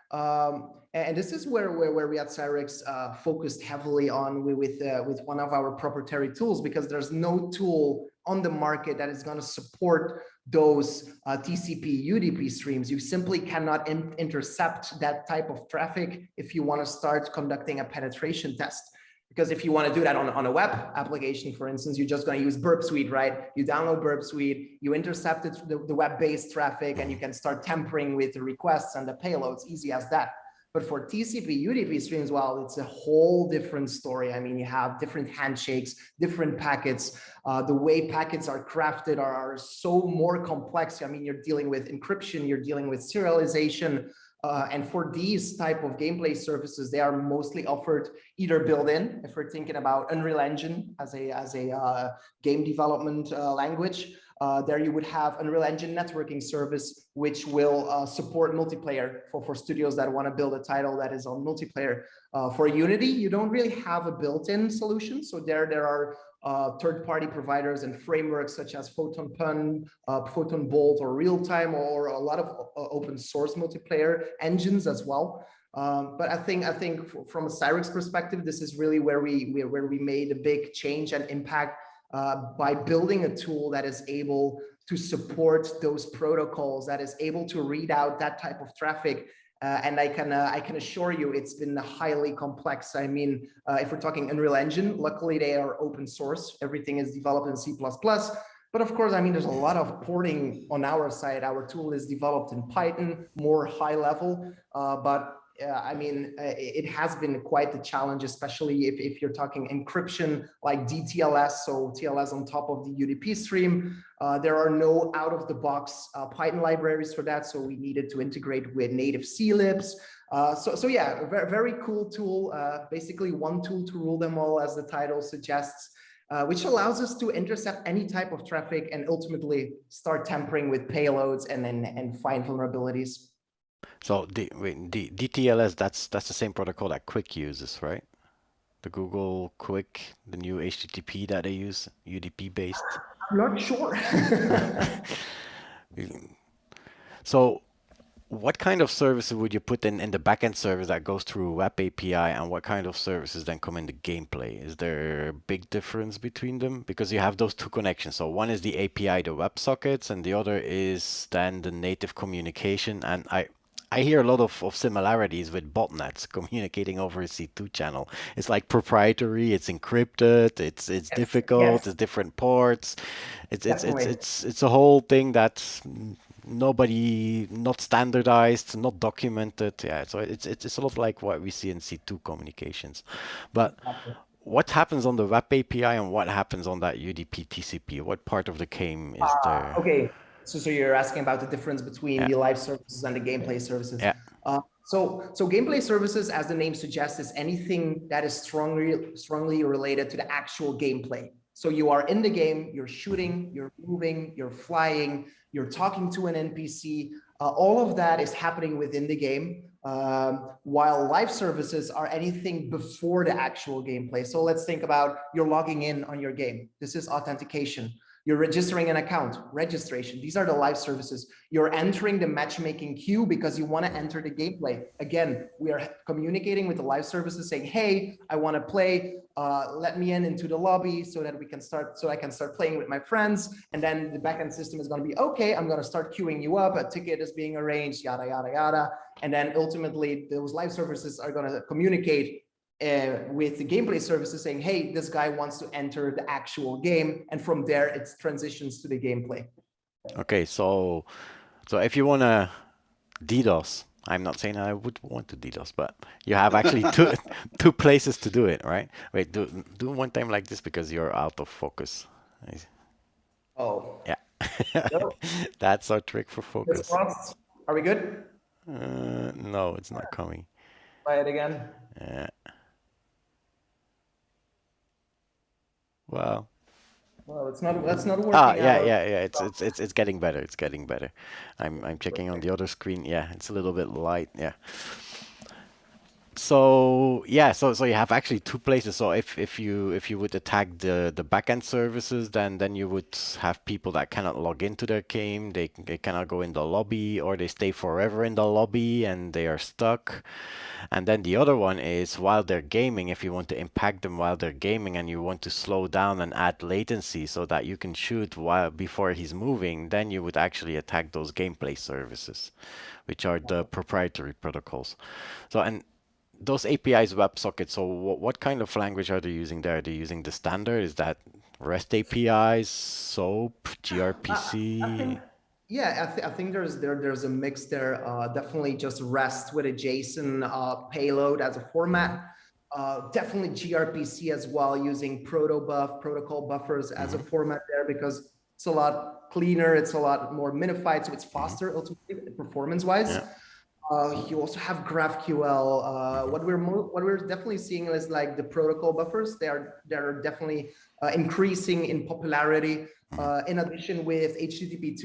C: And this is where we at Cyrex focused heavily on with one of our proprietary tools, because there's no tool on the market that is going to support those TCP UDP streams. You simply cannot intercept that type of traffic if you want to start conducting a penetration test. Because if you want to do that on a web application, for instance, you're just going to use Burp Suite, right? You download Burp Suite, you intercept the web-based traffic, and you can start tampering with the requests and the payloads, easy as that. But for TCP, UDP streams, well, it's a whole different story. I mean, you have different handshakes, different packets. The way packets are crafted are so more complex. I mean, you're dealing with encryption, you're dealing with serialization. And for these type of gameplay services, they are mostly offered either built-in, if we're thinking about Unreal Engine as a game development language. There you would have Unreal Engine networking service, which will support multiplayer for studios that want to build a title that is on multiplayer. For Unity, you don't really have a built-in solution. So there are third-party providers and frameworks such as PhotonPun, PhotonBolt, or Realtime, or a lot of open source multiplayer engines as well. But I think from a Cyrex perspective, this is really where we made a big change and impact by building a tool that is able to support those protocols, that is able to read out that type of traffic. And I can assure you it's been highly complex. I mean, if we're talking Unreal Engine, luckily they are open source. Everything is developed in C++. But of course, I mean, there's a lot of porting on our side. Our tool is developed in Python, more high level, but I mean, it has been quite the challenge, especially if you're talking encryption like DTLS, so TLS on top of the UDP stream. There are no out-of-the-box Python libraries for that, so we needed to integrate with native CLibs. So yeah, a very cool tool, basically one tool to rule them all, as the title suggests, which allows us to intercept any type of traffic and ultimately start tampering with payloads and find vulnerabilities.
A: So the DTLS, that's the same protocol that Quick uses, right? The Google Quick, the new HTTP that they use, UDP based.
C: I'm not sure.
A: So what kind of services would you put in the backend service that goes through Web API, and what kind of services then come in the gameplay? Is there a big difference between them? Because you have those two connections. So one is the API, the WebSockets, and the other is then the native communication. And I hear a lot of similarities with botnets communicating over a C2 channel. It's like proprietary, it's encrypted, it's difficult, it's different ports. It's a whole thing that's not standardized, not documented. Yeah, so it's a lot like what we see in C2 communications. But what happens on the Web API and what happens on that UDP TCP? What part of the game is there?
C: Okay. So you're asking about the difference between the live services and the gameplay services.
A: Yeah.
C: So gameplay services, as the name suggests, is anything that is strongly related to the actual gameplay. So you are in the game, you're shooting, you're moving, you're flying, you're talking to an NPC. All of that is happening within the game, while live services are anything before the actual gameplay. So let's think about you're logging in on your game. This is authentication. You're registering an account, registration. These are the live services. You're entering the matchmaking queue because you want to enter the gameplay. Again, we are communicating with the live services saying, hey, I want to play, let me into the lobby so that I can start playing with my friends. And then the backend system is going to be, okay, I'm going to start queuing you up. A ticket is being arranged, yada, yada, yada. And then ultimately those live services are going to communicate with the gameplay services saying, hey, this guy wants to enter the actual game. And from there, it transitions to the gameplay.
A: Okay, so if you want to DDoS I'm not saying I would want to DDoS, but you have actually two places to do it, right? Wait, do one time like this because you're out of focus.
C: Oh,
A: Yeah,
C: no,
A: that's our trick for
C: it's
A: focus.
C: crossed. Are we good?
A: No, it's not coming.
C: Try it again.
A: Yeah. Well.
C: Well, it's not. That's not
A: Ah,
C: working
A: yeah,
C: out.
A: yeah, yeah. It's getting better. It's getting better. I'm checking on the other screen. Yeah, it's a little bit light. Yeah. So yeah, so you have actually two places. So if you would attack the backend services, then you would have people that cannot log into their game. They cannot go in the lobby, or they stay forever in the lobby and they are stuck. And then the other one is while they're gaming, if you want to impact them while they're gaming and you want to slow down and add latency so that you can shoot while before he's moving, then you would actually attack those gameplay services, which are the proprietary protocols. So and those APIs WebSockets, so what kind of language are they using there? Are they using the standard? Is that REST APIs, SOAP,
C: I think,
A: gRPC?
C: yeah, I think there's a mix there. Definitely just REST with a JSON payload as a format. Definitely gRPC as well, using protocol buffers as a format there, because it's a lot cleaner, it's a lot more minified, so it's faster ultimately performance-wise.
A: Yeah.
C: You also have GraphQL. What we're definitely seeing is like the protocol buffers. They're definitely increasing in popularity. In addition with HTTP2.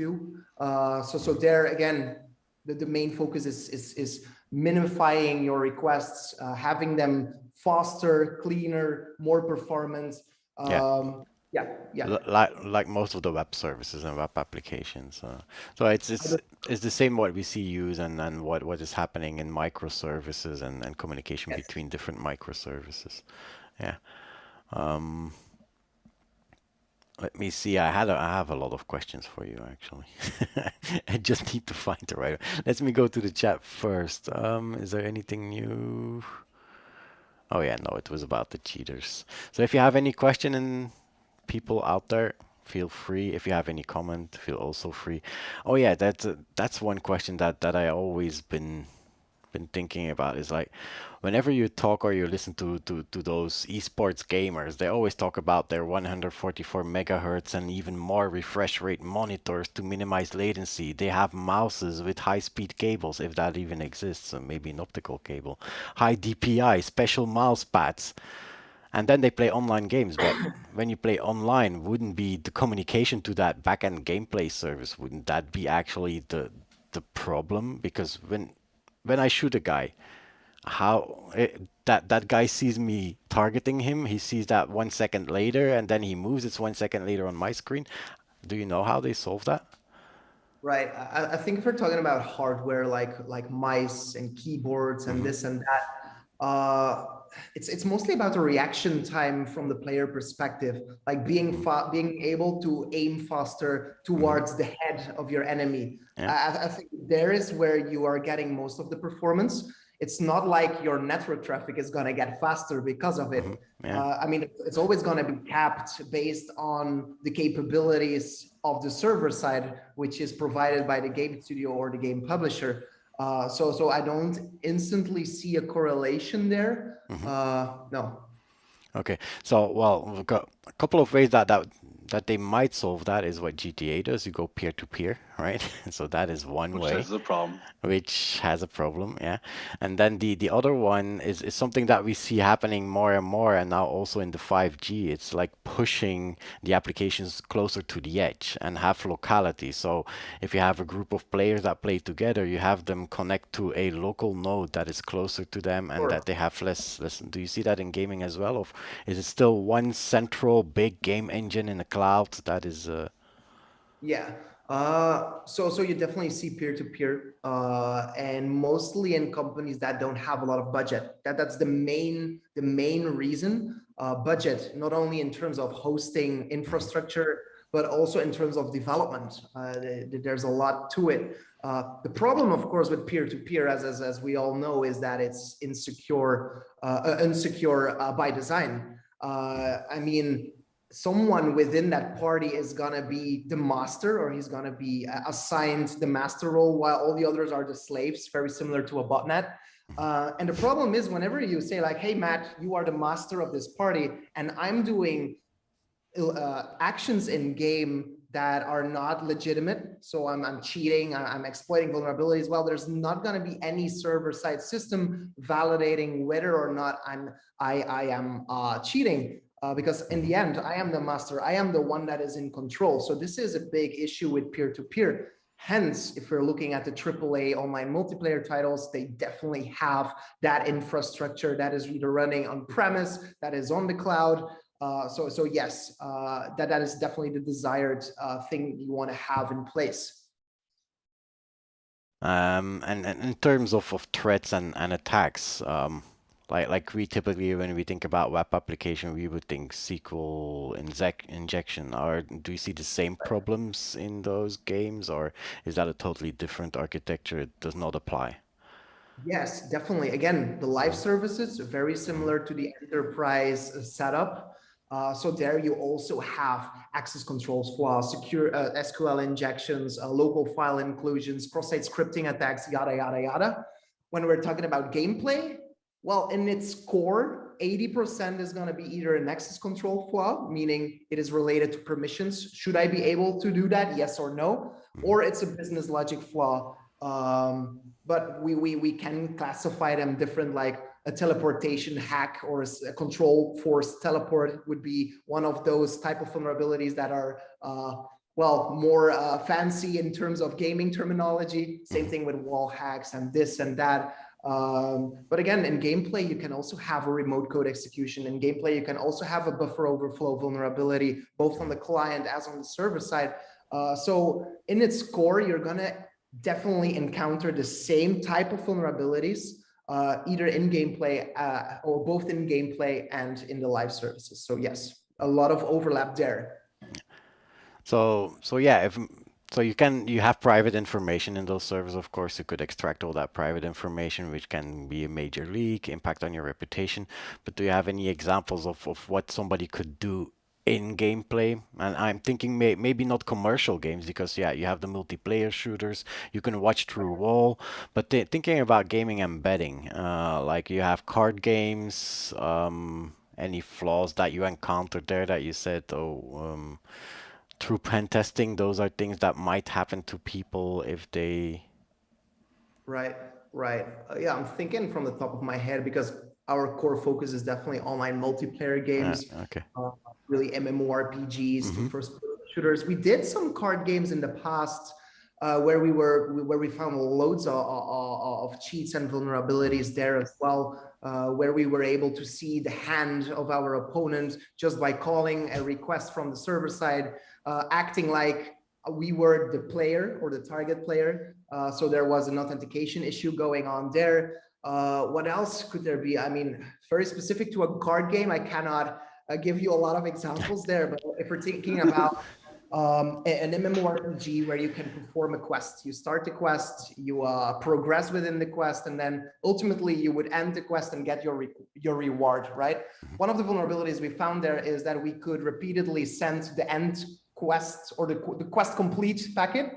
C: So there again, the main focus is minifying your requests, having them faster, cleaner, more performance.
A: Yeah.
C: Yeah.
A: Like most of the web services and web applications. So it's the same what we see used and what is happening in microservices and communication
C: Yes.
A: between different microservices. Yeah. Um, Let me see. I have a lot of questions for you actually. I just need to find the right one. Let me go to the chat first. Is there anything new? Oh yeah, no, it was about the cheaters. So if you have any question and people out there, feel free. If you have any comment, feel also free. Oh yeah, that's one question that I always been thinking about is like whenever you talk or you listen to those esports gamers, they always talk about their 144 megahertz and even more refresh rate monitors to minimize latency. They have mouses with high-speed cables, if that even exists, and maybe an optical cable, high DPI, special mouse pads. And then they play online games, but when you play online, wouldn't be the communication to that backend gameplay service, wouldn't that be actually the problem? Because when I shoot a guy, that guy sees me targeting him, he sees that 1 second later, and then he moves. It's 1 second later on my screen. Do you know how they solve that?
C: Right. I think if we're talking about hardware like mice and keyboards and this and that, it's mostly about the reaction time from the player perspective, like being able to aim faster towards the head of your enemy.
A: Yeah.
C: I think there is where you are getting most of the performance. It's not like your network traffic is going to get faster because of it.
A: Yeah.
C: I mean, it's always going to be capped based on the capabilities of the server side, which is provided by the game studio or the game publisher. So I don't instantly see a correlation there. No.
A: Okay. So, well, we've got a couple of ways that they might solve that is what GTA does. You go peer to peer, right? So that is one
B: Which
A: way.
B: is the problem.
A: Which has a problem, yeah. And then the other one is something that we see happening more and more, and now also in the 5G. It's like pushing the applications closer to the edge and have locality. So if you have a group of players that play together, you have them connect to a local node that is closer to them and that they have less. Do you see that in gaming as well? Or is it still one central big game engine in the cloud that is
C: Yeah. So you definitely see peer-to-peer, and mostly in companies that don't have a lot of budget. That's the main reason. Budget, not only in terms of hosting infrastructure, but also in terms of development. There's a lot to it. The problem, of course, with peer-to-peer, as we all know, is that it's insecure by design. I mean, someone within that party is going to be the master, or he's going to be assigned the master role, while all the others are the slaves, very similar to a botnet. And the problem is, whenever you say like, hey, Matt, you are the master of this party, and I'm doing actions in game that are not legitimate, so I'm cheating, I'm exploiting vulnerabilities, well, there's not going to be any server-side system validating whether or not I am cheating. Because in the end, I am the master, I am the one that is in control. So this is a big issue with peer-to-peer. Hence, if we're looking at the AAA online multiplayer titles, they definitely have that infrastructure that is either running on premise, that is on the cloud. So yes, that is definitely the desired thing you want to have in place.
A: And in terms of threats and attacks, like we typically, when we think about web application, we would think SQL injection. Or do you see the same problems in those games, or is that a totally different architecture? It does not apply.
C: Yes, definitely. Again, the live services are very similar to the enterprise setup. So there you also have access controls for secure SQL injections, local file inclusions, cross-site scripting attacks, yada, yada, yada. When we're talking about gameplay, well, in its core, 80% is going to be either an access control flaw, meaning it is related to permissions. Should I be able to do that? Yes or no? Or it's a business logic flaw. But we can classify them different, like a teleportation hack or a control force teleport would be one of those type of vulnerabilities that are well, more fancy in terms of gaming terminology. Same thing with wall hacks and this and that. But again, in gameplay, you can also have a remote code execution. In gameplay, you can also have a buffer overflow vulnerability, both on the client as on the server side. So in its core, you're gonna definitely encounter the same type of vulnerabilities, either in gameplay or both in gameplay and in the live services. So yes, a lot of overlap there.
A: So yeah, you have private information in those servers. Of course, you could extract all that private information, which can be a major leak, impact on your reputation. But do you have any examples of what somebody could do in gameplay? And I'm thinking maybe not commercial games, because yeah, you have the multiplayer shooters, you can watch through wall. But thinking about gaming embedding, like you have card games, any flaws that you encountered there that you said, oh, through pen testing, those are things that might happen to people if they.
C: Right, right. Yeah, I'm thinking from the top of my head, because our core focus is definitely online multiplayer games,
A: Okay.
C: really MMORPGs to first-person shooters. We did some card games in the past where we found loads of cheats and vulnerabilities there as well, where we were able to see the hand of our opponent just by calling a request from the server side, acting like we were the player or the target player. So there was an authentication issue going on there. What else could there be? I mean, very specific to a card game, I cannot give you a lot of examples there, but if we're thinking about an MMORPG where you can perform a quest, you start the quest, you progress within the quest, and then ultimately you would end the quest and get your reward, right? One of the vulnerabilities we found there is that we could repeatedly send the end quest or the quest complete packet,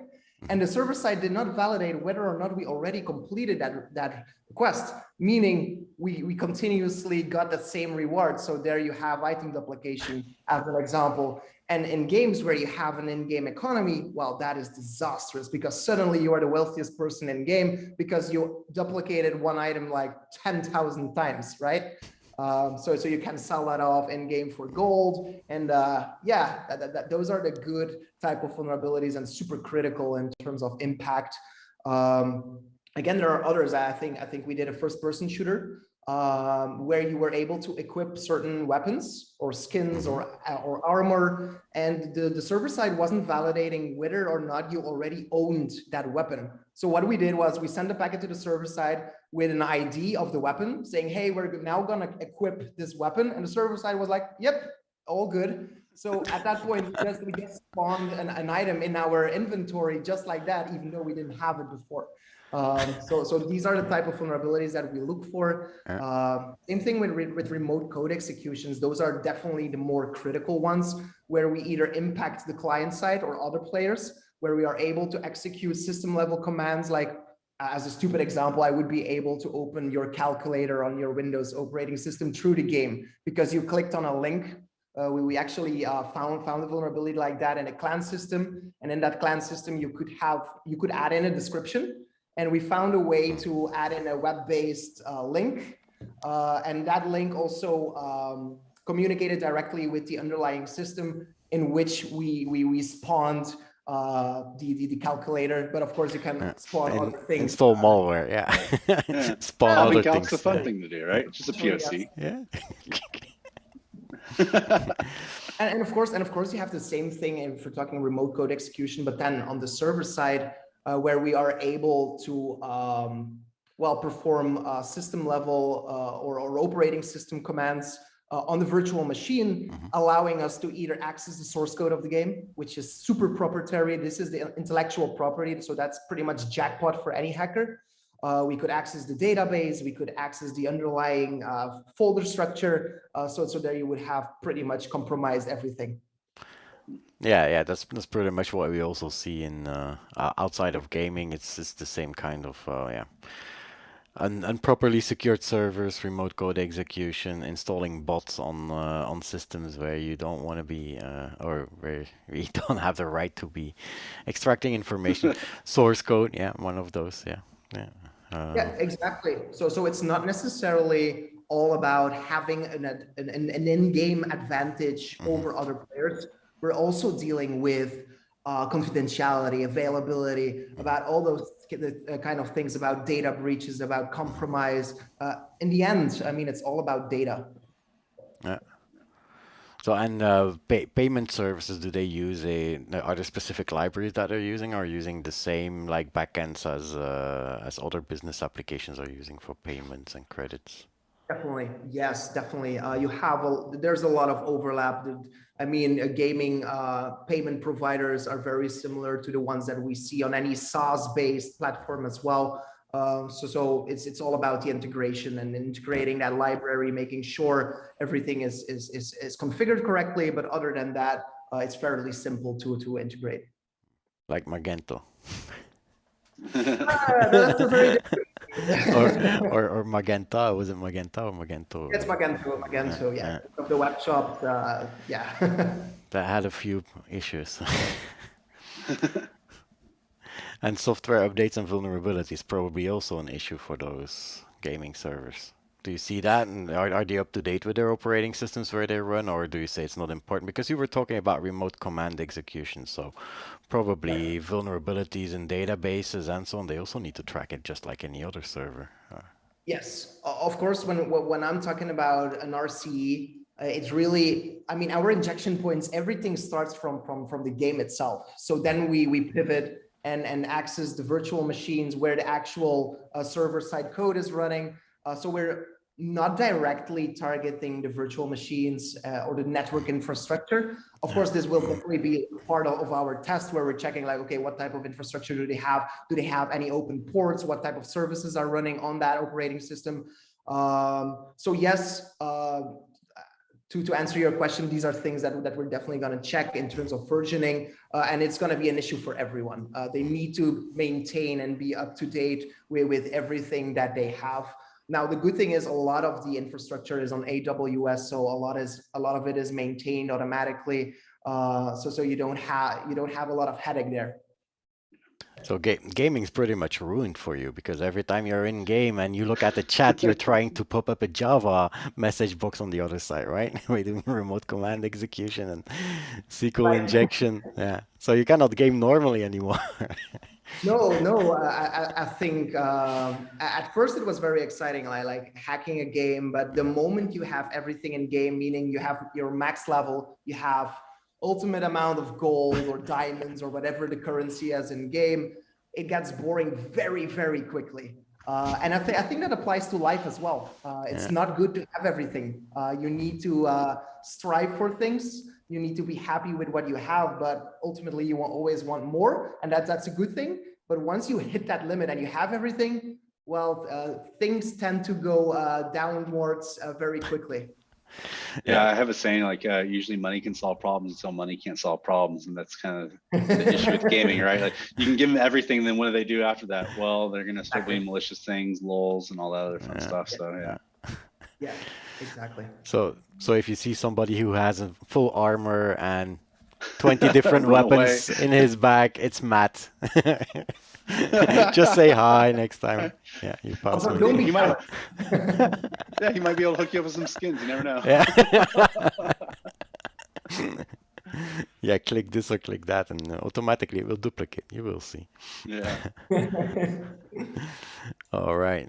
C: and the server side did not validate whether or not we already completed that quest, meaning we continuously got the same reward. So there you have item duplication as an example. And in games where you have an in-game economy, well, that is disastrous, because suddenly you are the wealthiest person in game because you duplicated one item like 10,000 times, right? So you can sell that off in game for gold, and yeah, those are the good type of vulnerabilities and super critical in terms of impact. Again, there are others. I think we did a first-person shooter where you were able to equip certain weapons or skins or armor, and the server side wasn't validating whether or not you already owned that weapon. So what we did was we sent a packet to the server side with an ID of the weapon saying, hey, we're now gonna equip this weapon, and the server side was like, yep, all good. So at that point, we just spawned an item in our inventory just like that, even though we didn't have it before. So these are the type of vulnerabilities that we look for.
A: Yeah.
C: Same thing with remote code executions. Those are definitely the more critical ones, where we either impact the client side or other players, where we are able to execute system level commands. Like, as a stupid example, I would be able to open your calculator on your Windows operating system through the game because you clicked on a link. We actually found a vulnerability like that in a clan system, and in that clan system you could add in a description, and we found a way to add in a web-based link, and that link also communicated directly with the underlying system in which we spawned the calculator. But of course you can spawn other things.
A: Install malware, yeah.
B: Yeah.
A: Spawn
B: Yeah,
A: other
B: but calc's
A: things.
B: a fun thing to do, right? Just a POC.
A: Yeah.
C: And of course, you have the same thing if we're talking remote code execution, but then on the server side, where we are able to perform system level or operating system commands on the virtual machine, allowing us to either access the source code of the game, which is super proprietary. This is the intellectual property, so that's pretty much jackpot for any hacker. We could access the database, we could access the underlying folder structure. So there you would have pretty much compromised everything.
A: Yeah, that's pretty much what we also see in outside of gaming. It's the same kind of improperly secured servers, remote code execution, installing bots on systems where you don't want to be or where you don't have the right to be, extracting information. Source code, yeah, one of those, yeah.
C: Yeah, exactly. So it's not necessarily all about having an in-game advantage over other players. We're also dealing with confidentiality, availability, about all those kind of things, about data breaches, about compromise. In the end, I mean, it's all about data.
A: Yeah. So, and payment services, do they use are there specific libraries that they're using, or using the same like backends as other business applications are using for payments and credits?
C: Definitely, yes, definitely. There's a lot of overlap. I mean, gaming payment providers are very similar to the ones that we see on any SaaS-based platform as well. So it's all about the integration and integrating that library, making sure everything is configured correctly. But other than that, it's fairly simple to integrate.
A: Like Magento.
C: That's a very different.
A: or Magenta. Was it Magenta or Magento?
C: It's Magento, yeah. Of the web shop, yeah.
A: That had a few issues. And software updates and vulnerabilities probably also an issue for those gaming servers. Do you see that? And are they up to date with their operating systems where they run, or do you say it's not important? Because you were talking about remote command execution, so probably vulnerabilities in databases and so on, they also need to track it just like any other server.
C: Yes, of course, when I'm talking about an RCE, it's really, I mean, our injection points, everything starts from the game itself. So then we pivot and access the virtual machines where the actual server-side code is running. So we're not directly targeting the virtual machines or the network infrastructure. Of course, this will definitely be part of our test where we're checking like, okay, what type of infrastructure do they have? Do they have any open ports? What type of services are running on that operating system? So yes, to answer your question, these are things that we're definitely going to check in terms of versioning, and it's going to be an issue for everyone. They need to maintain and be up to date with everything that they have. Now, the good thing is a lot of the infrastructure is on AWS, so a lot of it is maintained automatically. So you don't have a lot of headache there.
A: So gaming's pretty much ruined for you, because every time you're in game and you look at the chat, you're trying to pop up a Java message box on the other side, right? We're doing remote command execution and SQL injection. Yeah. So you cannot game normally anymore.
C: No, I think at first it was very exciting, like hacking a game, but the moment you have everything in game, meaning you have your max level, you have ultimate amount of gold or diamonds or whatever the currency is in game, it gets boring very, very quickly. And I think that applies to life as well. It's not good to have everything. You need to strive for things. You need to be happy with what you have, but ultimately you will always want more, and that's a good thing. But once you hit that limit and you have everything, well, things tend to go downwards very quickly.
B: Yeah, I have a saying like usually money can solve problems until money can't solve problems, and that's kind of the issue with gaming, right? Like you can give them everything, then what do they do after that? Well, they're gonna start doing malicious things, lols, and all that other fun stuff. So yeah.
C: Yeah, exactly.
A: So if you see somebody who has a full armor and 20 different
B: Run
A: weapons in his back, it's Matt. Just say hi next time. Yeah, you pass
C: But
A: me.
C: don't be
B: He might,
C: jealous.
B: yeah, he might be able to hook you up with some skins. You never know.
A: Yeah. Yeah, click this or click that, and automatically it will duplicate. You will see.
B: Yeah.
A: All right,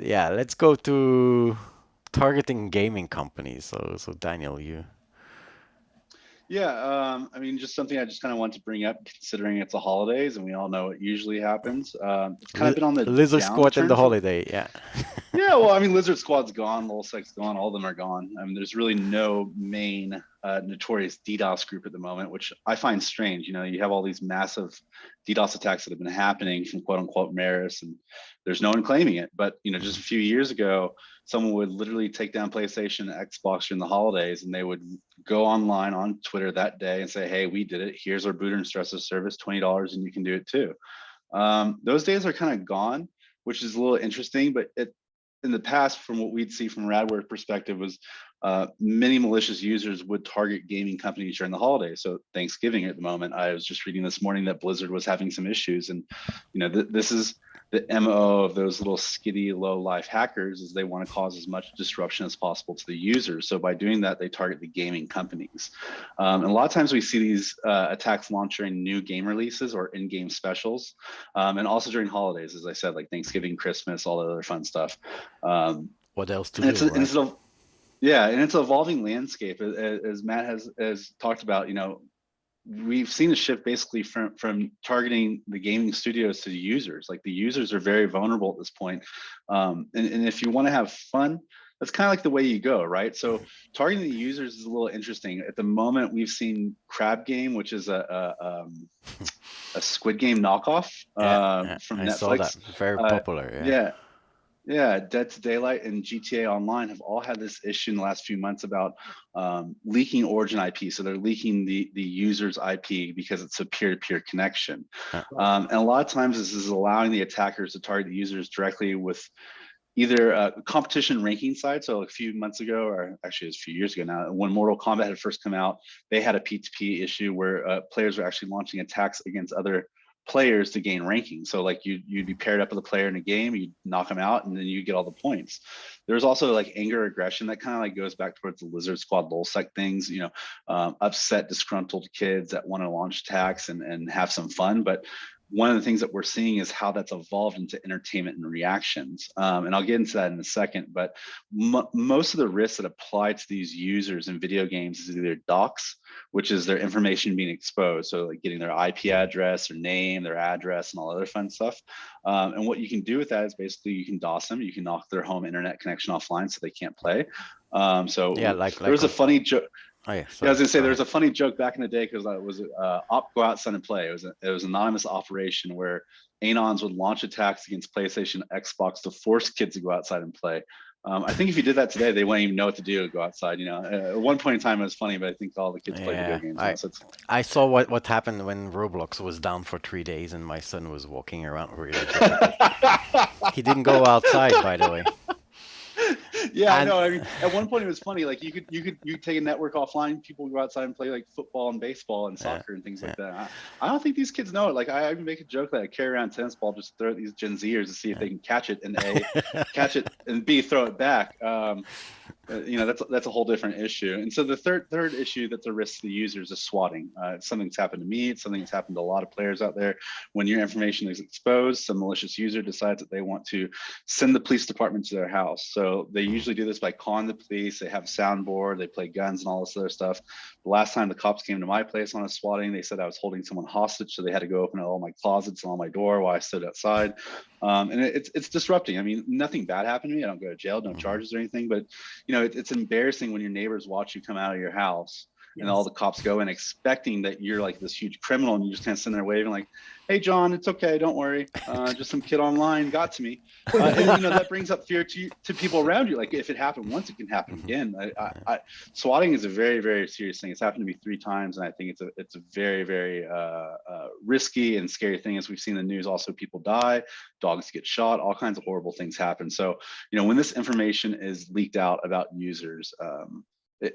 A: let's go to targeting gaming companies. So Daniel, you.
B: Yeah, I mean, just something I just kind of want to bring up, considering it's the holidays and we all know what usually happens. It's kind of been on the
A: Lizard Squad in the
B: downturn for-
A: holiday, yeah.
B: Yeah, well, I mean, Lizard Squad's gone, Lulsec's gone, all of them are gone. I mean, there's really no main notorious DDoS group at the moment, which I find strange. You know, you have all these massive DDoS attacks that have been happening from quote unquote Maris, and there's no one claiming it. But, you know, just a few years ago, someone would literally take down PlayStation and Xbox during the holidays, and they would go online on Twitter that day and say, hey, we did it. Here's our boot and stressor service, $20, and you can do it too. Those days are kind of gone, which is a little interesting, but in the past, from what we'd see from Radware perspective, was many malicious users would target gaming companies during the holidays. So Thanksgiving at the moment, I was just reading this morning that Blizzard was having some issues, and you know this is the MO of those little skitty low life hackers, is they want to cause as much disruption as possible to the users. So by doing that, they target the gaming companies. And a lot of times we see these attacks launch during new game releases or in-game specials, and also during holidays, as I said, like Thanksgiving, Christmas, all that other fun stuff.
A: What else to do, right?
B: Yeah, and it's an evolving landscape, as Matt has talked about. You know, we've seen a shift basically from targeting the gaming studios to the users. Like the users are very vulnerable at this point. And if you want to have fun, that's kind of like the way you go, right? So targeting the users is a little interesting. At the moment, we've seen Crab Game, which is a Squid Game knockoff from Netflix.
A: I saw that. Very popular.
B: Yeah, Dead to Daylight and GTA Online have all had this issue in the last few months about leaking origin IP. So they're leaking the user's IP because it's a peer-to-peer connection. And a lot of times this is allowing the attackers to target the users directly with either a competition ranking site. So a few months ago, or actually it's a few years ago now, when Mortal Kombat had first come out, they had a P2P issue where players were actually launching attacks against other players to gain ranking. So like you'd be paired up with a player in a game, you'd knock them out, and then you get all the points. There's also like anger aggression that kind of like goes back towards the Lizard Squad Lulsec things, you know, upset, disgruntled kids that want to launch attacks and have some fun. But one of the things that we're seeing is how that's evolved into entertainment and reactions. And I'll get into that in a second, but most of the risks that apply to these users in video games is either dox, which is their information being exposed. So like getting their IP address, their name, their address, and all other fun stuff. And what you can do with that is basically you can DOS them, you can knock their home internet connection offline so they can't play. So
A: yeah,
B: there was a funny joke.
A: Oh, yeah,
B: I was gonna say there was a funny joke back in the day because it was go outside and play. It was an anonymous operation where anons would launch attacks against PlayStation, Xbox to force kids to go outside and play. I think if you did that today, they wouldn't even know what to do to go outside. You know, at one point in time it was funny, but I think all the kids play video games now. So
A: I saw what happened when Roblox was down for 3 days and my son was walking around really difficult. He didn't go outside, by the way.
B: Yeah, I know. I mean, at one point it was funny. Like you could take a network offline. People would go outside and play like football and baseball and soccer and things like that. I don't think these kids know it. Like I make a joke that I carry around a tennis ball, just throw at these Gen Zers to see if they can catch it, and A, catch it, and B, throw it back. You know, that's a whole different issue. And so the third issue that's a risk to the users is swatting. It's something that's happened to me. It's something that's happened to a lot of players out there. When your information is exposed, some malicious user decides that they want to send the police department to their house. So they usually do this by calling the police. They have a soundboard, they play guns and all this other stuff. The last time the cops came to my place on a swatting, they said I was holding someone hostage, so they had to go open all my closets and all my door while I stood outside. And it's disrupting. I mean, nothing bad happened to me. I don't go to jail, no charges or anything, but you know, it's embarrassing when your neighbors watch you come out of your house and all the cops go in expecting that you're like this huge criminal, and you just kind of sitting there waving like, "Hey, John, it's okay, don't worry. Just some kid online got to me." And that brings up fear to people around you. Like if it happened once, it can happen again. Swatting is a very, very serious thing. It's happened to me 3 times, and I think it's a very, very risky and scary thing. As we've seen in the news, also people die, dogs get shot, all kinds of horrible things happen. So when this information is leaked out about users,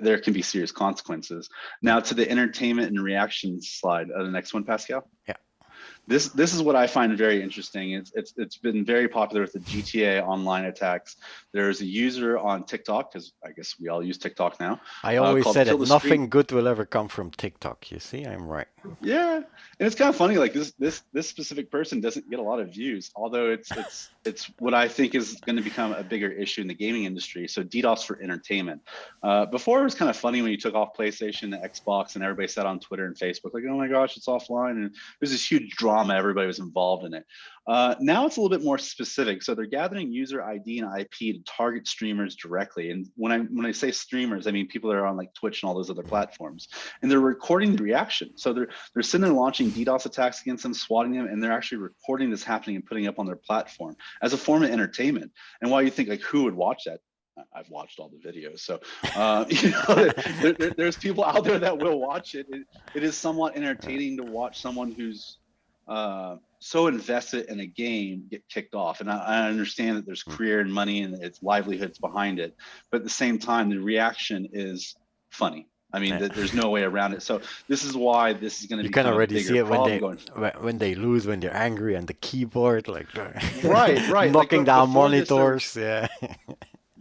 B: there can be serious consequences. Now to the entertainment and reactions slide, the next one, Pascal.
A: Yeah.
B: This is what I find very interesting. It's been very popular with the GTA online attacks. There's a user on TikTok, because I guess we all use TikTok now.
A: I always said that nothing good will ever come from TikTok. You see, I'm right.
B: Yeah, and it's kind of funny. Like this specific person doesn't get a lot of views, although it's what I think is going to become a bigger issue in the gaming industry. So DDoS for entertainment. Before it was kind of funny when you took off PlayStation and Xbox, and everybody said on Twitter and Facebook like, "Oh my gosh, it's offline," and there's this huge drama. Everybody was involved in it. Now it's a little bit more specific. So they're gathering user ID and IP to target streamers directly. And when I say streamers, I mean people that are on like Twitch and all those other platforms. And they're recording the reaction. So they're sitting there launching DDoS attacks against them, swatting them, and they're actually recording this happening and putting it up on their platform as a form of entertainment. And while you think like who would watch that? I've watched all the videos, so there's people out there that will watch it. It is somewhat entertaining to watch someone who's so invested in a game get kicked off. And I understand that there's career and money and its livelihoods behind it, but at the same time, the reaction is funny. I mean, there's no way around it. So this is why this is going to be.
A: You can already see it when they lose, when they're angry, and the keyboard like
B: right,
A: knocking
B: like,
A: down monitors.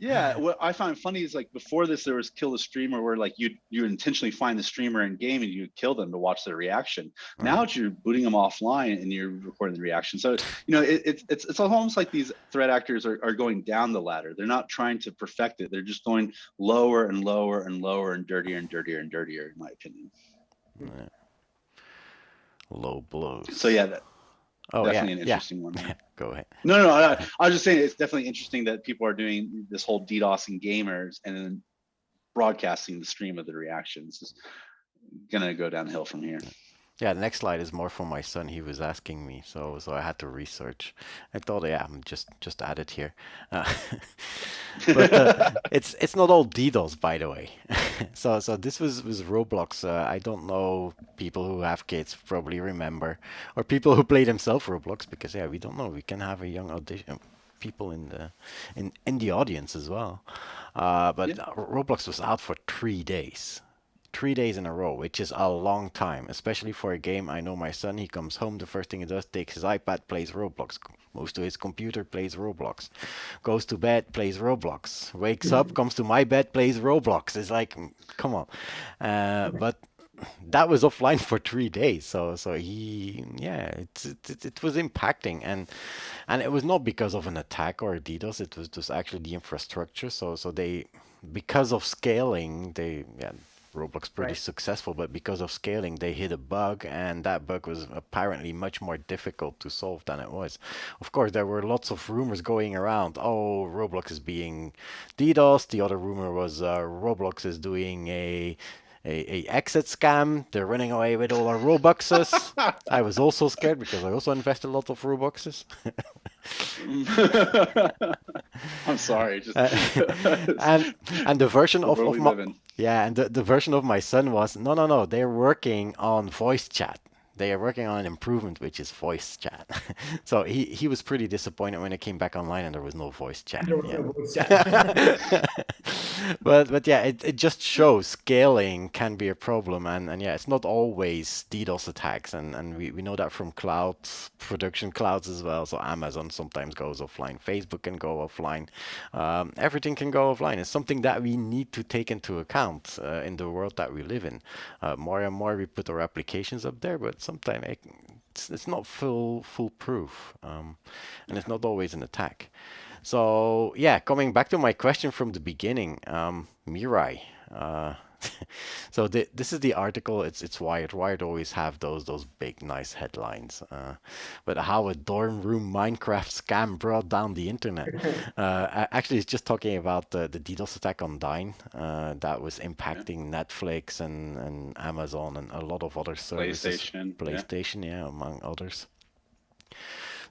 B: Yeah, what I find funny is like before this, there was kill the streamer, where like you intentionally find the streamer in game and you kill them to watch their reaction. Right. Now you're booting them offline and you're recording the reaction. So it's almost like these threat actors are going down the ladder. They're not trying to perfect it. They're just going lower and lower and lower and dirtier and dirtier and dirtier, in my opinion.
A: Yeah. Low blows.
B: So yeah. Definitely an interesting one.
A: Go ahead.
B: No, I was just saying it's definitely interesting that people are doing this whole DDoSing gamers and then broadcasting the stream of the reactions. It's gonna go downhill from here.
A: Yeah, the next slide is more for my son. He was asking me, so I had to research. I thought, just add it here. But it's not all DDoS, by the way. So this was Roblox. I don't know, people who have kids probably remember, or people who play themselves Roblox, because we don't know. We can have a young audition people in the audience as well. But Roblox was out for 3 days. 3 days in a row, which is a long time, especially for a game. I know my son, he comes home, the first thing he does, takes his iPad, plays Roblox, moves to his computer, plays Roblox, goes to bed, plays Roblox, wakes up, comes to my bed, plays Roblox. It's like, come on. But that was offline for 3 days, so he, it was impacting, and it was not because of an attack or a DDoS. It was just actually the infrastructure. So they, because of scaling, Roblox pretty successful, but because of scaling, they hit a bug, and that bug was apparently much more difficult to solve than it was. Of course, there were lots of rumors going around. Oh, Roblox is being DDoS. The other rumor was Roblox is doing a exit scam. They're running away with all our Robuxes. I was also scared because I also invested a lot of Robuxes.
B: I'm sorry.
A: And the version of my the version of my son was no. They're working on voice chat. They are working on an improvement, which is voice chat. So he was pretty disappointed when it came back online and there was no voice chat. But it just shows scaling can be a problem, and it's not always DDoS attacks, and we know that from clouds, production clouds as well. So Amazon sometimes goes offline, Facebook can go offline, everything can go offline. It's something that we need to take into account in the world that we live in. More and more we put our applications up there, but sometimes it's not foolproof, and it's not always an attack. So coming back to my question from the beginning, Mirai, So this is the article. It's Wired. Wired always have those big nice headlines. But how a dorm room Minecraft scam brought down the internet. Actually, it's just talking about the DDoS attack on Dyn that was
B: Yeah.
A: impacting Netflix and Amazon and a lot of other services.
B: PlayStation. Yeah.
A: PlayStation, yeah, among others.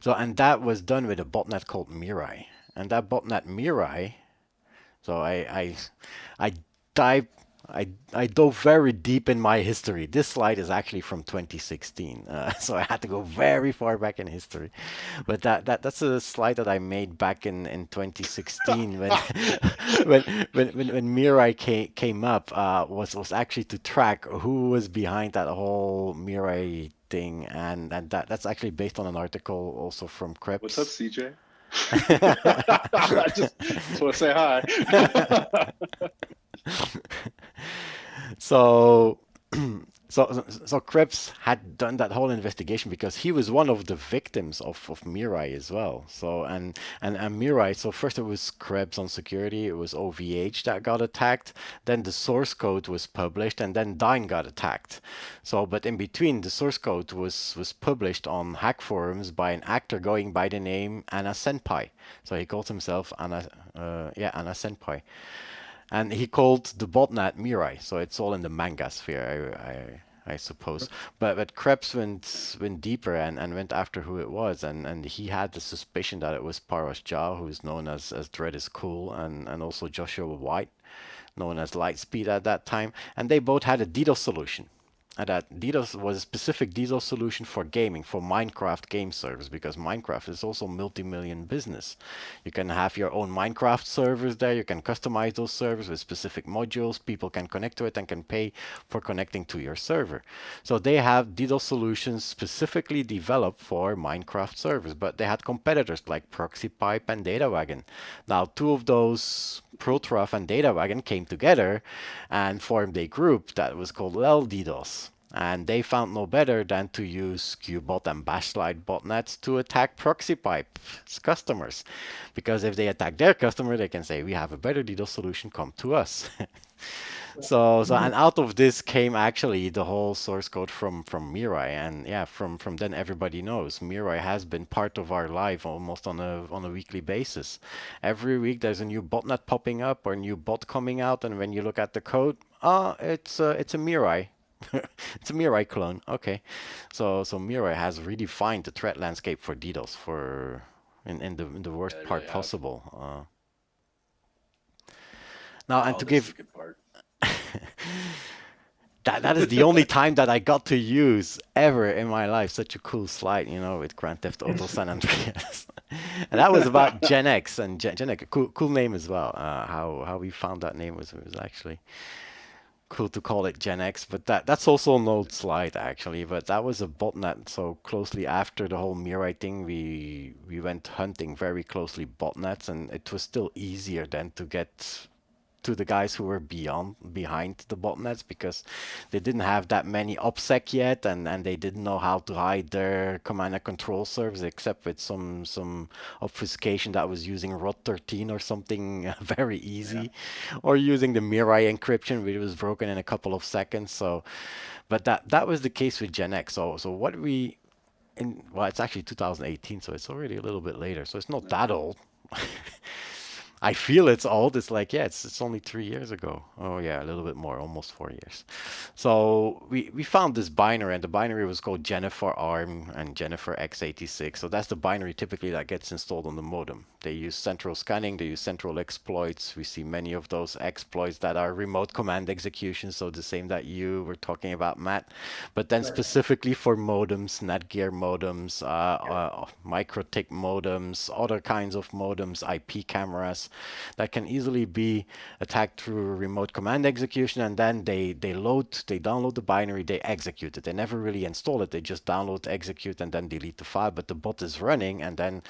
A: So and that was done with a botnet called Mirai. And that botnet Mirai, so I dive I dove very deep in my history. This slide is actually from 2016, so I had to go very far back in history. But that's a slide that I made back in 2016 when when Mirai came up, was actually to track who was behind that whole Mirai thing, and that's actually based on an article also from
B: What's up,
A: Krebs.
B: CJ? I just want to say hi.
A: So, so Krebs had done that whole investigation because he was one of the victims of Mirai as well. So and Mirai. So first it was Krebs on security. It was OVH that got attacked. Then the source code was published, and then Dyn got attacked. So, but in between, the source code was published on hack forums by an actor going by the name Anna Senpai. So he called himself Anna Senpai. And he called the botnet Mirai, so it's all in the manga sphere, I suppose. But Krebs went deeper and went after who it was, and he had the suspicion that it was Paros Jao, who is known as Dread is Cool, and also Joshua White, known as Lightspeed at that time, and they both had a DDoS solution. And that DDoS was a specific DDoS solution for gaming, for Minecraft game servers, because Minecraft is also multi-million business. You can have your own Minecraft servers there. You can customize those servers with specific modules. People can connect to it and can pay for connecting to your server. So they have DDoS solutions specifically developed for Minecraft servers, but they had competitors like ProxyPipe and DataWagon. Now, two of those, Protruf and DataWagon, came together and formed a group that was called LDDoS. And they found no better than to use Qbot and Bashlight botnets to attack ProxyPipe's customers. Because if they attack their customer, they can say, we have a better DDoS solution, come to us. So and out of this came actually the whole source code from Mirai, and yeah, from then everybody knows Mirai has been part of our life almost on a weekly basis. Every week there's a new botnet popping up or a new bot coming out, and when you look at the code, it's a Mirai. It's a Mirai clone. Okay, so Mirai has redefined the threat landscape for DDoS for in the
B: Yeah,
A: worst
B: they
A: part
B: really have.
A: possible. Now and
B: Oh,
A: to
B: this is
A: give
B: a good part.
A: that is the only time that I got to use ever in my life such a cool slide, with Grand Theft Auto San Andreas. And that was about Gen X, and Gen X, cool name as well. How we found that name was actually cool to call it Gen X, but that's also an old slide actually. But that was a botnet, so closely after the whole Mirai thing, we went hunting very closely botnets, and it was still easier then to get to the guys who were behind the botnets because they didn't have that many OPSEC yet, and they didn't know how to hide their command and control servers except with some obfuscation that was using ROT13 or something very
B: Yeah.
A: easy, or using the Mirai encryption, which was broken in a couple of seconds. So, but that was the case with Gen X. So what we well, it's actually 2018, so it's already a little bit later. So it's not that
B: Okay.
A: old. I feel it's old. It's like, yeah, it's only 3 years ago. Oh yeah, a little bit more, almost 4 years. So we found this binary, and the binary was called Jennifer ARM and Jennifer x86. So that's the binary typically that gets installed on the modem. They use central scanning, they use central exploits. We see many of those exploits that are remote command execution, so the same that you were talking about, Matt. But then
C: Right.
A: specifically for modems, Netgear modems, MikroTik modems, other kinds of modems, IP cameras that can easily be attacked through remote command execution, and then they download the binary, they execute it. They never really install it. They just download, execute, and then delete the file. But the bot is running, and then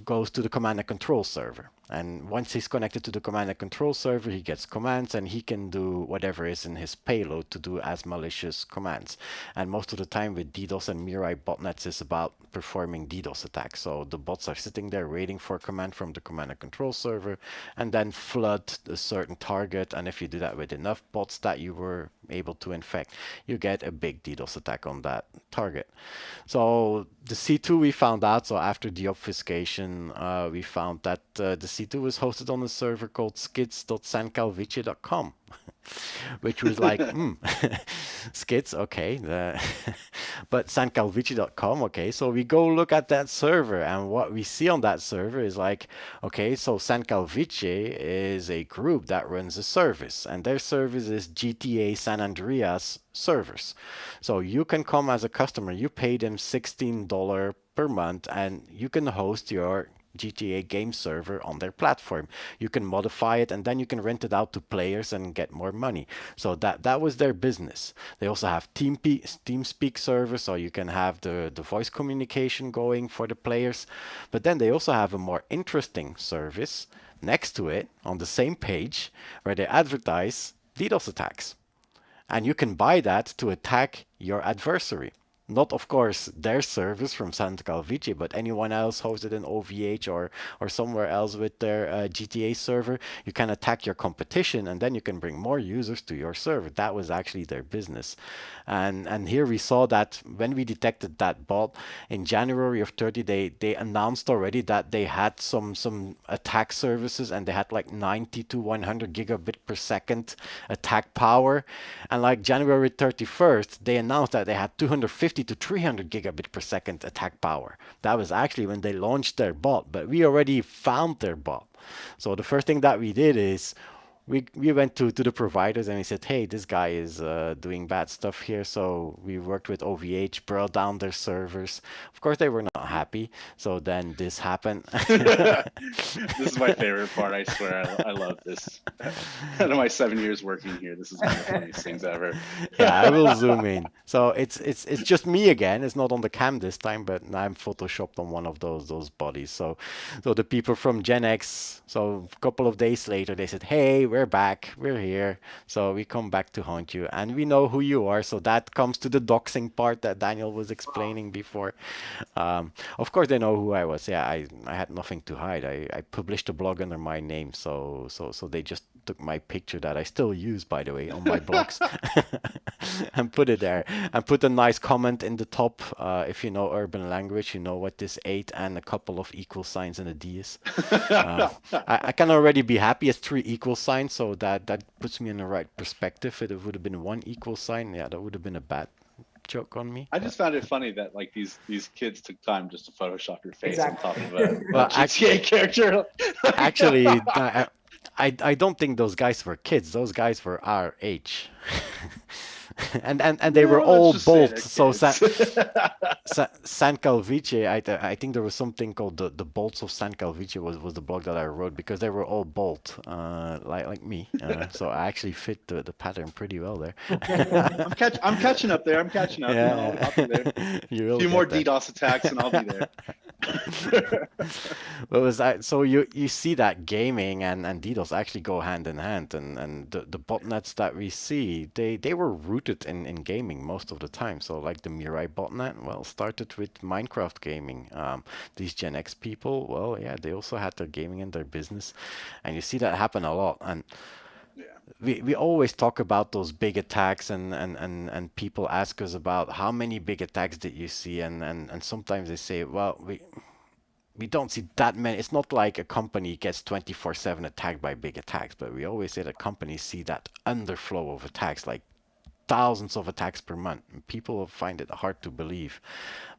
A: goes to the command and control server. And once he's connected to the command and control server, he gets commands and he can do whatever is in his payload to do as malicious commands. And most of the time with DDoS and Mirai botnets is about performing DDoS attacks. So the bots are sitting there waiting for a command from the command and control server and then flood a certain target. And if you do that with enough bots that you were able to infect, you get a big DDoS attack on that target. So the C2 we found out, so after the obfuscation, we found that the C2 was hosted on a server called skids.sancalvice.com, which was like, skids, okay. But sancalvice.com, okay. So we go look at that server, and what we see on that server is like, okay, so Sancalvice is a group that runs a service, and their service is GTA San Andreas servers. So you can come as a customer, you pay them $16 per month, and you can host your GTA game server on their platform. You can modify it and then you can rent it out to players and get more money. So that was their business. They also have TeamSpeak servers, so you can have the voice communication going for the players. But then they also have a more interesting service next to it on the same page where they advertise DDoS attacks. And you can buy that to attack your adversary. Not, of course, their service from Sancalvice, but anyone else hosted in OVH or somewhere else with their GTA server. You can attack your competition, and then you can bring more users to your server. That was actually their business. And here we saw that when we detected that bot in January of 30, they announced already that they had some attack services, and they had like 90 to 100 gigabit per second attack power. And like January 31st, they announced that they had 250 to 300 gigabit per second attack power. That was actually when they launched their bot, but we already found their bot. So the first thing that we did is we went to the providers and we said, hey, this guy is doing bad stuff here. So we worked with OVH, brought down their servers. Of course, they were not happy. So then this happened.
B: This is my favorite part. I swear, I love this. Out of my 7 years working here, this is one of the funniest things ever.
A: Yeah, I will zoom in. So it's just me again. It's not on the cam this time, but I'm photoshopped on one of those bodies. So the people from Gen X. So a couple of days later, they said, hey, we're back, we're here. So we come back to haunt you, and we know who you are. So that comes to the doxing part that Daniel was explaining before. Of course, they know who I was. Yeah, I had nothing to hide. I published a blog under my name, so they just took my picture that I still use, by the way, on my blogs, and put it there, and put a nice comment in the top. If you know urban language, you know what this 8 and a couple of equal signs and a D is. I can already be happy as 3 equal signs, so that puts me in the right perspective. If it would have been 1 equal sign, yeah, that would have been a bad joke on me.
B: I just found it funny that like these kids took time just to Photoshop your face
C: Exactly.
B: on top of a
A: Well,
B: GTA character.
A: Actually, I don't think those guys were kids. Those guys were our age. and they were all bolts. So Sancalvice, I think there was something called the bolts of Sancalvice was the blog that I wrote, because they were all bolt, like me. So I actually fit the pattern pretty well there.
B: I'm catching up there. I'm catching up.
A: Yeah.
B: You know, I'll be there.
A: You
B: A few more DDoS attacks and I'll be there.
A: What was that? So you see that gaming and DDoS actually go hand in hand, and the botnets that we see, they were rooted in gaming most of the time. So like the Mirai botnet, well, started with Minecraft gaming. These Gen X people, well, yeah, they also had their gaming in their business, and you see that happen a lot. And we always talk about those big attacks, and people ask us about how many big attacks did you see, and sometimes they say, well, we don't see that many. It's not like a company gets 24/7 attacked by big attacks, but we always say that companies see that underflow of attacks, like thousands of attacks per month. And people find it hard to believe.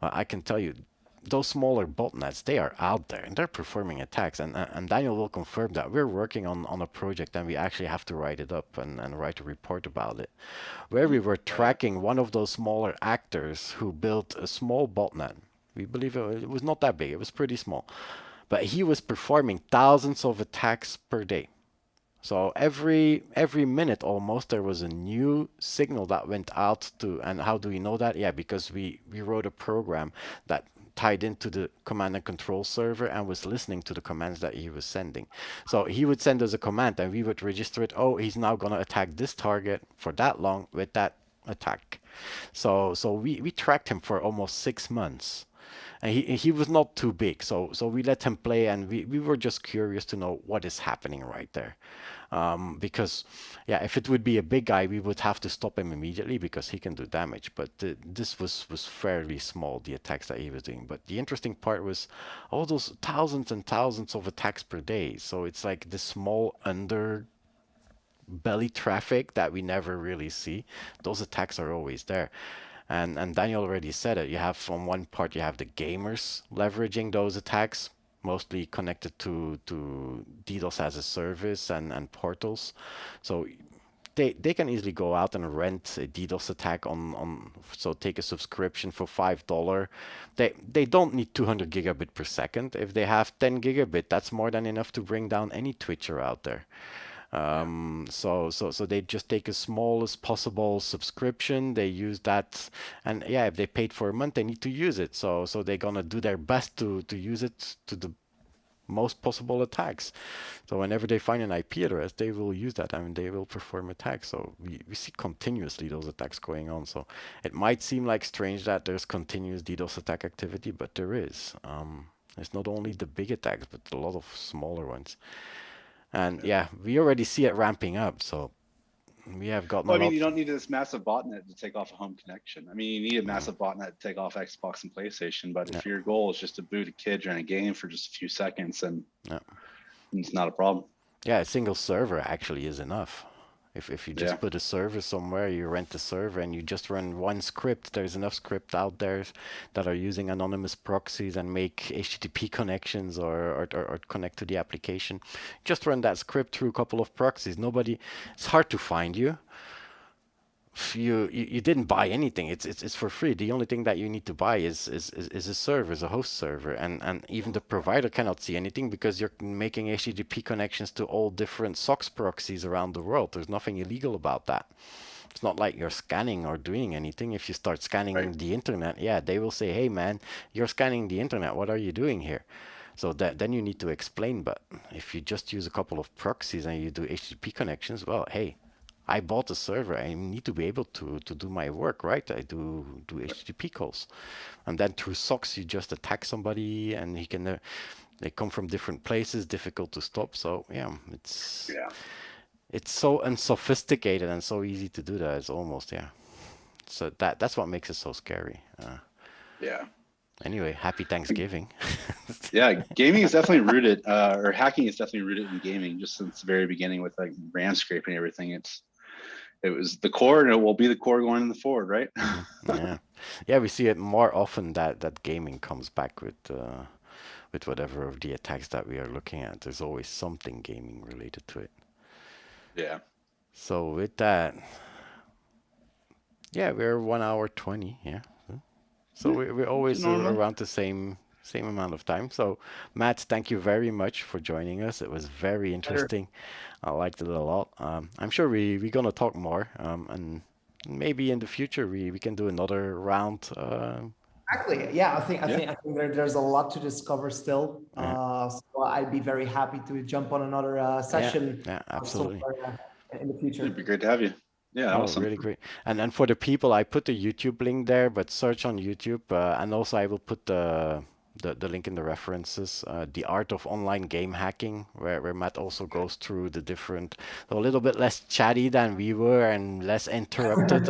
A: I can tell you, those smaller botnets, they are out there and they're performing attacks. And Daniel will confirm that we're working on a project, and we actually have to write it up and write a report about it, where we were tracking one of those smaller actors who built a small botnet. We believe it was not that big, it was pretty small, but he was performing thousands of attacks per day. So every minute almost there was a new signal that went out to. And how do we know that? Yeah, because we wrote a program that tied into the command and control server and was listening to the commands that he was sending. So he would send us a command and we would register it. Oh, he's now going to attack this target for that long with that attack. So we tracked him for almost 6 months. And he was not too big, so we let him play, and we were just curious to know what is happening right there. Because, yeah, if it would be a big guy, we would have to stop him immediately because he can do damage. But this was fairly small, the attacks that he was doing. But the interesting part was all those thousands and thousands of attacks per day. So it's like the small underbelly traffic that we never really see. Those attacks are always there. And Daniel already said it. You have from one part, you have the gamers leveraging those attacks, mostly connected to DDoS as a service and portals. So they can easily go out and rent a DDoS attack so take a subscription for $5. They don't need 200 gigabit per second. If they have 10 gigabit, that's more than enough to bring down any Twitcher out there. So they just take as small as possible subscription. They use that, and yeah, if they paid for a month, they need to use it. So they're gonna do their best to use it to the most possible attacks. So whenever they find an IP address, they will use that. I mean, they will perform attacks. So we see continuously those attacks going on. So it might seem like strange that there's continuous DDoS attack activity, but there is. It's not only the big attacks, but a lot of smaller ones. And yeah, we already see it ramping up. So we have gotten
B: Well,
A: a
B: I mean,
A: lot.
B: you don't need this massive botnet to take off a home connection. I mean, you need a massive botnet to take off Xbox and PlayStation. But if your goal is just to boot a kid during a game for just a few seconds, then it's not a problem.
A: Yeah, a single server actually is enough. If you just put a server somewhere, you rent a server and you just run one script, there's enough script out there that are using anonymous proxies and make HTTP connections or connect to the application. Just run that script through a couple of proxies. It's hard to find you. You didn't buy anything. It's for free. The only thing that you need to buy is a server, is a host server, and even the provider cannot see anything because you're making HTTP connections to all different SOCKS proxies around the world. There's nothing illegal about that. It's not like you're scanning or doing anything. If you start scanning the internet, yeah, they will say, "Hey, man, you're scanning the internet. What are you doing here?" So then you need to explain. But if you just use a couple of proxies and you do HTTP connections, well, hey, I bought a server. I need to be able to do my work, right? I do HTTP calls, and then through SOCKS you just attack somebody, and he can. They come from different places, difficult to stop. So yeah, it's so unsophisticated and so easy to do that. It's almost So that's what makes it so scary. Anyway, happy Thanksgiving.
B: Yeah, gaming is definitely rooted, or hacking is definitely rooted in gaming, just since the very beginning with like RAM scraping and everything. It was the core, and it will be the core going in the forward, right?
A: Yeah, we see it more often that gaming comes back with whatever of the attacks that we are looking at. There's always something gaming related to it.
B: Yeah.
A: So with that, yeah, we're 1 hour 20. Yeah. So we're always around the same amount of time. So Matt, thank you very much for joining us. It was very interesting. I liked it a lot. I'm sure we're gonna talk more, and maybe in the future we can do another round.
C: Exactly. Yeah, I think there's a lot to discover still. So I'd be very happy to jump on another session.
A: Yeah, absolutely.
C: In the future.
B: It'd be great to have you. Yeah, awesome.
A: Really great. And then for the people, I put the YouTube link there, but search on YouTube, and also I will put the link in the references. The Art of Online Game Hacking, where Matt also goes through the different, so a little bit less chatty than we were and less interrupted.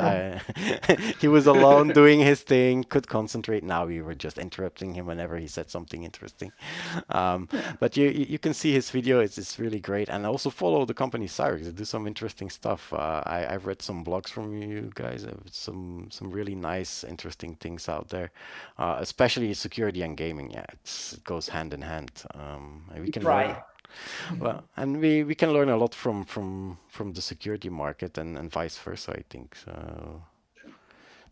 A: He was alone doing his thing, could concentrate. Now we were just interrupting him whenever he said something interesting. But you can see his video. It's really great. And also follow the company Cyrex. They do some interesting stuff. I've read some blogs from you guys. Some really nice, interesting things out there, especially security and gaming. Yeah, it goes hand in hand. We can learn. Well, and we can learn a lot from the security market and vice versa, I think.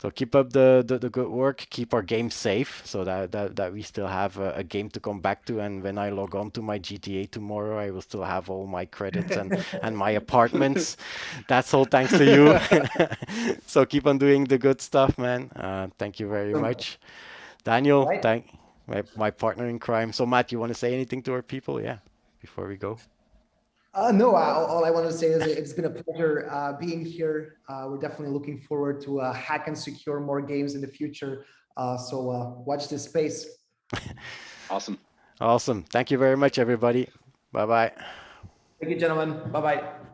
A: So keep up the good work. Keep our game safe, so that we still have a game to come back to. And when I log on to my GTA tomorrow, I will still have all my credits and my apartments. That's all thanks to you. So keep on doing the good stuff, man. Thank you very much, Daniel. my partner in crime. So Matt, you want to say anything to our people? Yeah, before we go.
C: No, all I want to say is it's been a pleasure being here. We're definitely looking forward to hack and secure more games in the future. So watch this space.
B: Awesome.
A: Awesome. Thank you very much, everybody. Bye bye.
C: Thank you, gentlemen. Bye-bye.